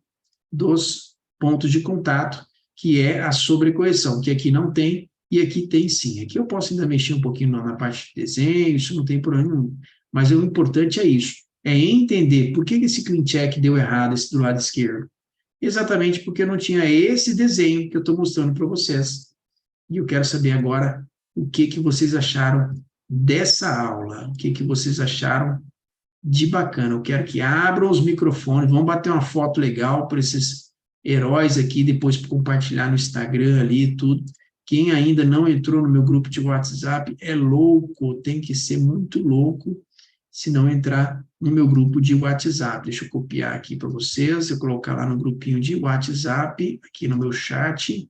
dos pontos de contato, que é a sobrecorreção, que aqui não tem, e aqui tem sim. Aqui eu posso ainda mexer um pouquinho na parte de desenho, isso não tem problema nenhum. Mas o importante é isso, é entender por que esse CleanCheck deu errado, esse do lado esquerdo. Exatamente porque eu não tinha esse desenho que eu estou mostrando para vocês. E eu quero saber agora o que vocês acharam dessa aula, o que vocês acharam de bacana. Eu quero que abram os microfones, vamos bater uma foto legal para esses heróis aqui, depois compartilhar no Instagram ali e tudo. Quem ainda não entrou no meu grupo de WhatsApp é louco, tem que ser muito louco se não entrar no meu grupo de WhatsApp. Deixa eu copiar aqui para vocês, eu colocar lá no grupinho de WhatsApp, aqui no meu chat.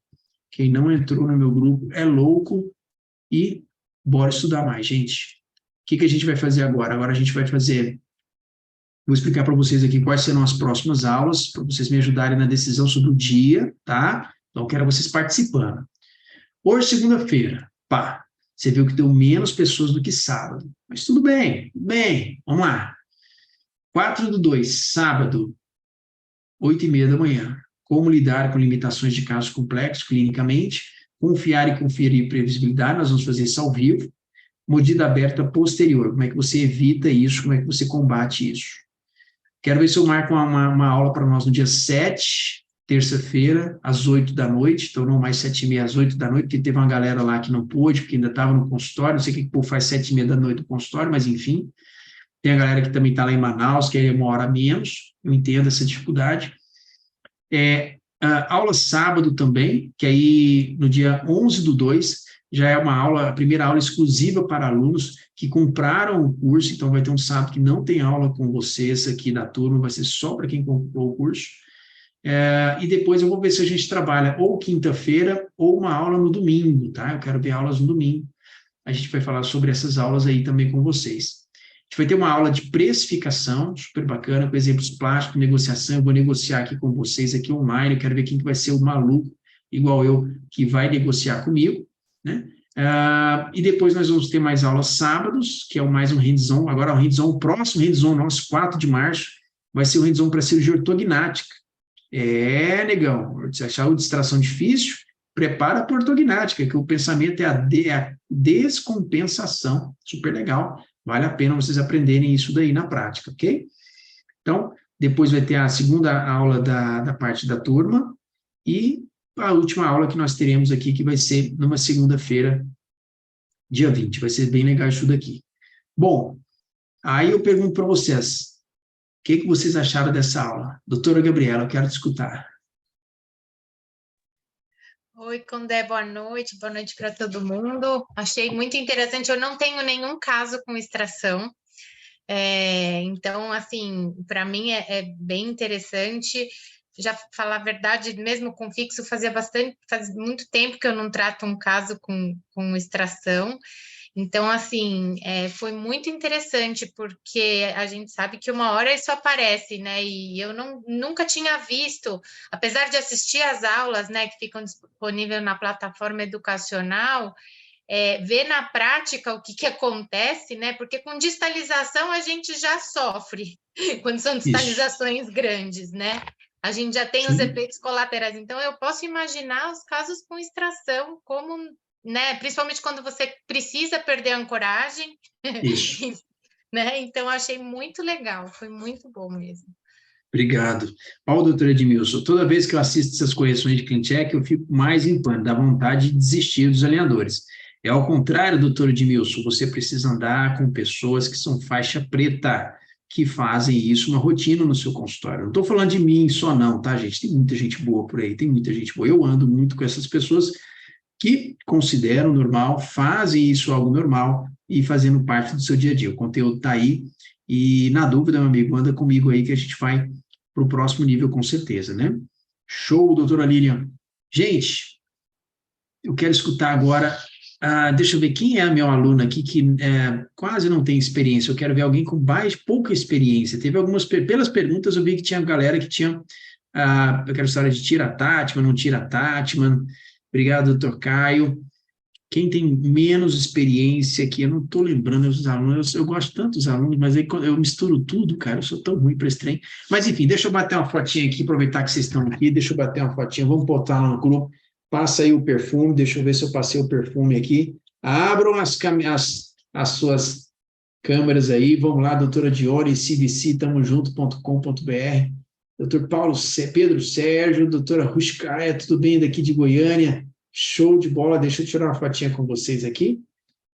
Quem não entrou no meu grupo é louco e bora estudar mais, gente. O que a gente vai fazer agora? Agora a gente vai fazer... Vou explicar para vocês aqui quais serão as próximas aulas, para vocês me ajudarem na decisão sobre o dia, tá? Então, quero vocês participando. Hoje, segunda-feira, pá, você viu que deu menos pessoas do que sábado. Mas tudo bem, vamos lá. 4/2, sábado, 8h30 da manhã. Como lidar com limitações de casos complexos clinicamente, confiar e conferir previsibilidade, nós vamos fazer isso ao vivo. Mordida aberta posterior, como é que você evita isso, como é que você combate isso. Quero ver se eu marco uma aula para nós no dia 7, terça-feira, às 8 da noite, então não mais 7h30, às 8 da noite, porque teve uma galera lá que não pôde, porque ainda estava no consultório, não sei o que o povo faz 7h30 da noite no consultório, mas enfim. Tem a galera que também está lá em Manaus, que é 1 hora a menos, eu entendo essa dificuldade. Aula sábado também, que aí no dia 11/2, já é uma aula, a primeira aula exclusiva para alunos que compraram o curso, então vai ter um sábado que não tem aula com vocês aqui da turma, vai ser só para quem comprou o curso. E depois eu vou ver se a gente trabalha ou quinta-feira ou uma aula no domingo, tá? Eu quero ver aulas no domingo. A gente vai falar sobre essas aulas aí também com vocês. A gente vai ter uma aula de precificação, super bacana, com exemplos plásticos, negociação. Eu vou negociar aqui com vocês aqui online. Eu quero ver quem que vai ser o maluco, igual eu, que vai negociar comigo, né? E depois nós vamos ter mais aulas sábados, que é o mais um hands-on. Agora o hands-on, o próximo hands-on nosso, 4 de março, vai ser o hands-on para cirurgia ortognática. Negão, você achar a distração difícil, prepara a ortognática, que o pensamento é a descompensação, super legal, vale a pena vocês aprenderem isso daí na prática, ok? Então, depois vai ter a segunda aula da parte da turma, e a última aula que nós teremos aqui, que vai ser numa segunda-feira, dia 20, vai ser bem legal isso daqui. Bom, aí eu pergunto para vocês, o que vocês acharam dessa aula? Doutora Gabriela, eu quero te escutar. Oi, Condé, boa noite para todo mundo. Achei muito interessante, eu não tenho nenhum caso com extração, então, assim, para mim é bem interessante. Já falar a verdade, mesmo com fixo, faz muito tempo que eu não trato um caso com extração. Então, assim, foi muito interessante, porque a gente sabe que uma hora isso aparece, né? E eu nunca tinha visto, apesar de assistir às aulas, né, que ficam disponíveis na plataforma educacional, ver na prática o que acontece, né? Porque com distalização a gente já sofre, quando são distalizações grandes, né? A gente já tem os efeitos colaterais. Então, eu posso imaginar os casos com extração, como, né? Principalmente quando você precisa perder a ancoragem. Isso. Né? Então, achei muito legal, foi muito bom mesmo. Obrigado. Ó, doutor Edmilson, toda vez que eu assisto essas correções de ClinCheck, eu fico mais em pânico, dá vontade de desistir dos alinhadores. É ao contrário, doutor Edmilson, você precisa andar com pessoas que são faixa preta, que fazem isso na rotina no seu consultório. Não estou falando de mim só não, tá, gente? Tem muita gente boa por aí, tem muita gente boa. Eu ando muito com essas pessoas que consideram normal, fazem isso algo normal e fazendo parte do seu dia a dia. O conteúdo está aí e, na dúvida, meu amigo, anda comigo aí que a gente vai para o próximo nível com certeza, né? Show, doutora Lilian. Gente, eu quero escutar agora, deixa eu ver, quem é meu aluno aqui que quase não tem experiência? Eu quero ver alguém com pouca experiência. Teve algumas, pelas perguntas, eu vi que tinha galera que tinha aquela história de tira Tatman, não tira Tatman. Obrigado, doutor Caio. Quem tem menos experiência aqui, eu não estou lembrando os alunos, eu gosto tanto dos alunos, mas aí quando eu misturo tudo, cara, eu sou tão ruim para esse trem. Mas enfim, deixa eu bater uma fotinha aqui, aproveitar que vocês estão aqui, deixa eu bater uma fotinha, vamos botar lá no grupo, passa aí o perfume, deixa eu ver se eu passei o perfume aqui. Abram as suas câmeras aí, vamos lá, doutora Dione, CDC, tamojunto.com.br, doutor Pedro Sérgio, doutora Rushkaya, tudo bem daqui de Goiânia? Show de bola, deixa eu tirar uma fotinha com vocês aqui.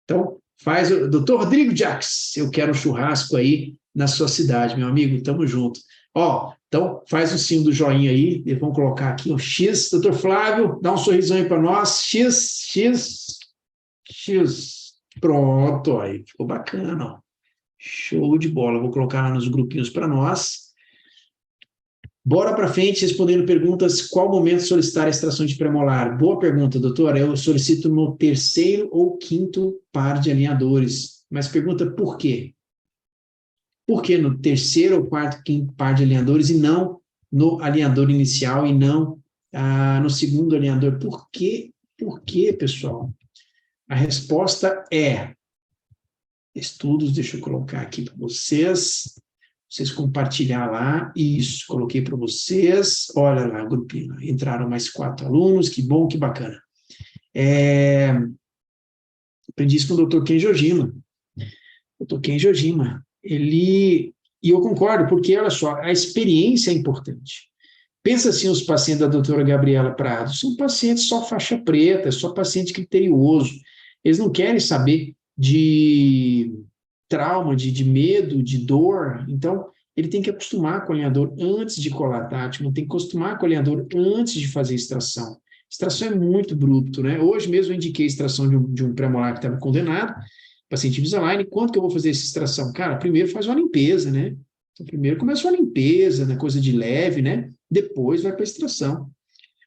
Então, faz o doutor Rodrigo Jax, eu quero um churrasco aí na sua cidade, meu amigo, tamo junto. Então, faz o símbolo do joinha aí, e vamos colocar aqui um X. Doutor Flávio, dá um sorrisão aí para nós. X. Pronto, aí, ficou bacana, ó. Show de bola, vou colocar lá nos grupinhos para nós. Bora para frente, respondendo perguntas, qual momento solicitar a extração de premolar? Boa pergunta, doutora, eu solicito no 3º ou 5º par de alinhadores, mas pergunta por quê? Por que no 3º ou 4º, 5º par de alinhadores e não no alinhador inicial e não no 2º alinhador? Por quê? Por quê, pessoal? A resposta é estudos, deixa eu colocar aqui para vocês compartilhar lá, isso, coloquei para vocês, olha lá, grupinho, entraram mais 4 alunos, que bom, que bacana. Aprendi isso com o Dr. Ken Jojima. Dr. Ken Jojima, e eu concordo, porque, olha só, a experiência é importante. Pensa assim, os pacientes da doutora Gabriela Prado, são pacientes só faixa preta, só paciente criterioso, eles não querem saber de trauma, de medo, de dor, então ele tem que acostumar com o alinhador antes de colar Tatman, tem que acostumar com o alinhador antes de fazer extração. Extração é muito bruto, né? Hoje mesmo eu indiquei a extração de um premolar que estava condenado, paciente Invisalign, quanto que eu vou fazer essa extração? Cara, primeiro faz uma limpeza, né? Então, primeiro começa uma limpeza, né? Coisa de leve, né? depois vai para a extração.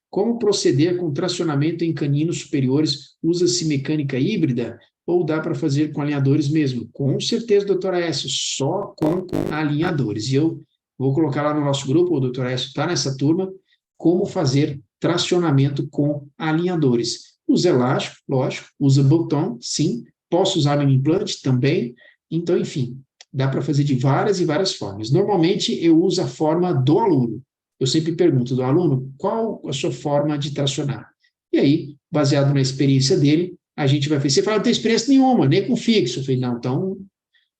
Como proceder com tracionamento em caninos superiores? Usa-se mecânica híbrida ou dá para fazer com alinhadores mesmo? Com certeza, doutora Écio, só com alinhadores. E eu vou colocar lá no nosso grupo, o doutor Écio está nessa turma, como fazer tracionamento com alinhadores. Usa elástico, lógico, usa botão, sim, posso usar no implante também, então, enfim, dá para fazer de várias e várias formas. Normalmente, eu uso a forma do aluno. Eu sempre pergunto do aluno qual a sua forma de tracionar. E aí, baseado na experiência dele, a gente vai ver. Você fala, não tem experiência nenhuma, nem com fixo. Eu falei, não, então,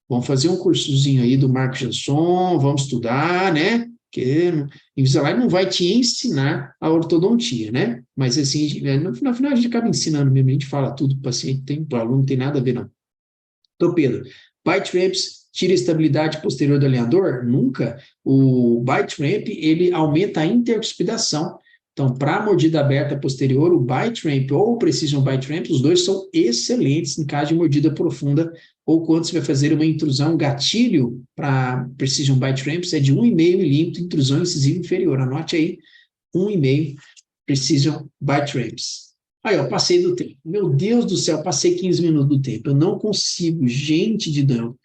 vamos fazer um cursozinho aí do Marco Jansson, vamos estudar, né? Porque Invisalign não vai te ensinar a ortodontia, né? Mas, assim, no final a gente acaba ensinando mesmo, a gente fala tudo para o paciente, para o aluno, não tem nada a ver, não. Então, Pedro, bite ramps tira a estabilidade posterior do alinhador? Nunca. O bite ramp, ele aumenta a intercuspidação. Então, para a mordida aberta posterior, o bite ramp ou o precision bite ramp, os dois são excelentes em caso de mordida profunda ou quando você vai fazer uma intrusão. Gatilho para precision bite ramps é de 1,5 milímetro, intrusão incisiva inferior. Anote aí, 1,5 precision bite ramps. Aí, ó, passei do tempo. Meu Deus do céu, passei 15 minutos do tempo. Eu não consigo, gente de Deus.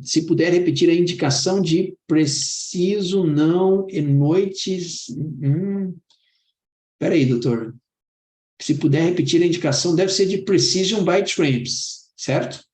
Se puder repetir a indicação de preciso não em noites. Peraí, doutor. Se puder repetir a indicação, deve ser de precision bite ramps, certo?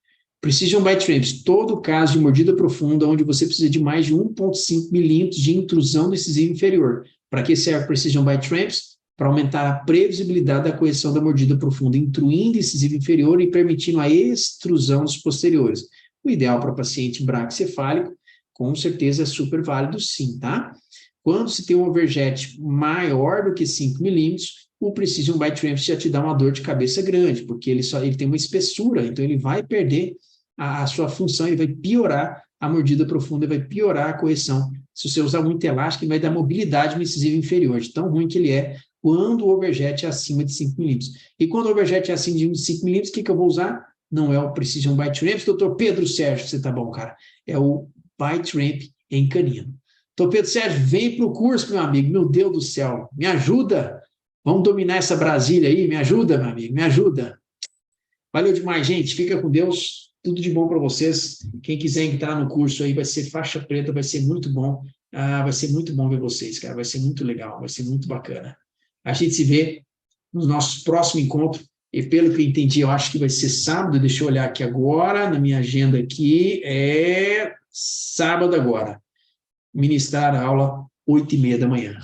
Precision bite ramps, todo caso de mordida profunda, onde você precisa de mais de 1,5 milímetros de intrusão do incisivo inferior. Para que serve precision bite ramps? Para aumentar a previsibilidade da correção da mordida profunda, intruindo o incisivo inferior e permitindo a extrusão dos posteriores. O ideal para paciente braquicefálico, com certeza é super válido sim, tá? Quando se tem um overjet maior do que 5 milímetros, o precision bite ramp já te dá uma dor de cabeça grande, porque ele tem uma espessura, então ele vai perder a sua função, ele vai piorar a mordida profunda, vai piorar a correção. Se você usar muito elástico, ele vai dar mobilidade no incisivo inferior, de tão ruim que ele é quando o overjet é acima de 5 milímetros. E quando o overjet é acima de 5 milímetros, o que eu vou usar? Não é o Precision Bite Ramp, doutor Pedro Sérgio, você tá bom, cara. É o Bite Ramp em canino. Doutor Pedro Sérgio, vem para o curso, meu amigo. Meu Deus do céu, me ajuda. Vamos dominar essa Brasília aí, me ajuda, meu amigo, me ajuda. Valeu demais, gente. Fica com Deus. Tudo de bom para vocês. Quem quiser entrar no curso aí, vai ser faixa preta, vai ser muito bom. Vai ser muito bom ver vocês, cara. Vai ser muito legal, vai ser muito bacana. A gente se vê no nosso próximo encontro. E pelo que eu entendi, eu acho que vai ser sábado. Deixa eu olhar aqui agora, na minha agenda aqui. É sábado agora. Ministrar a aula 8h30 da manhã.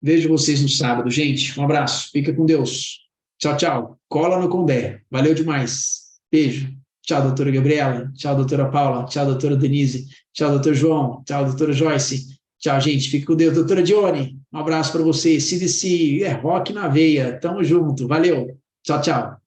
Vejo vocês no sábado, gente. Um abraço. Fica com Deus. Tchau, tchau. Cola no Condé. Valeu demais. Beijo. Tchau, doutora Gabriela. Tchau, doutora Paula. Tchau, doutora Denise. Tchau, doutor João. Tchau, doutora Joyce. Tchau, gente. Fica com Deus. Doutora Dione, um abraço para vocês. CDC, rock na veia. Tamo junto. Valeu. Tchau, tchau.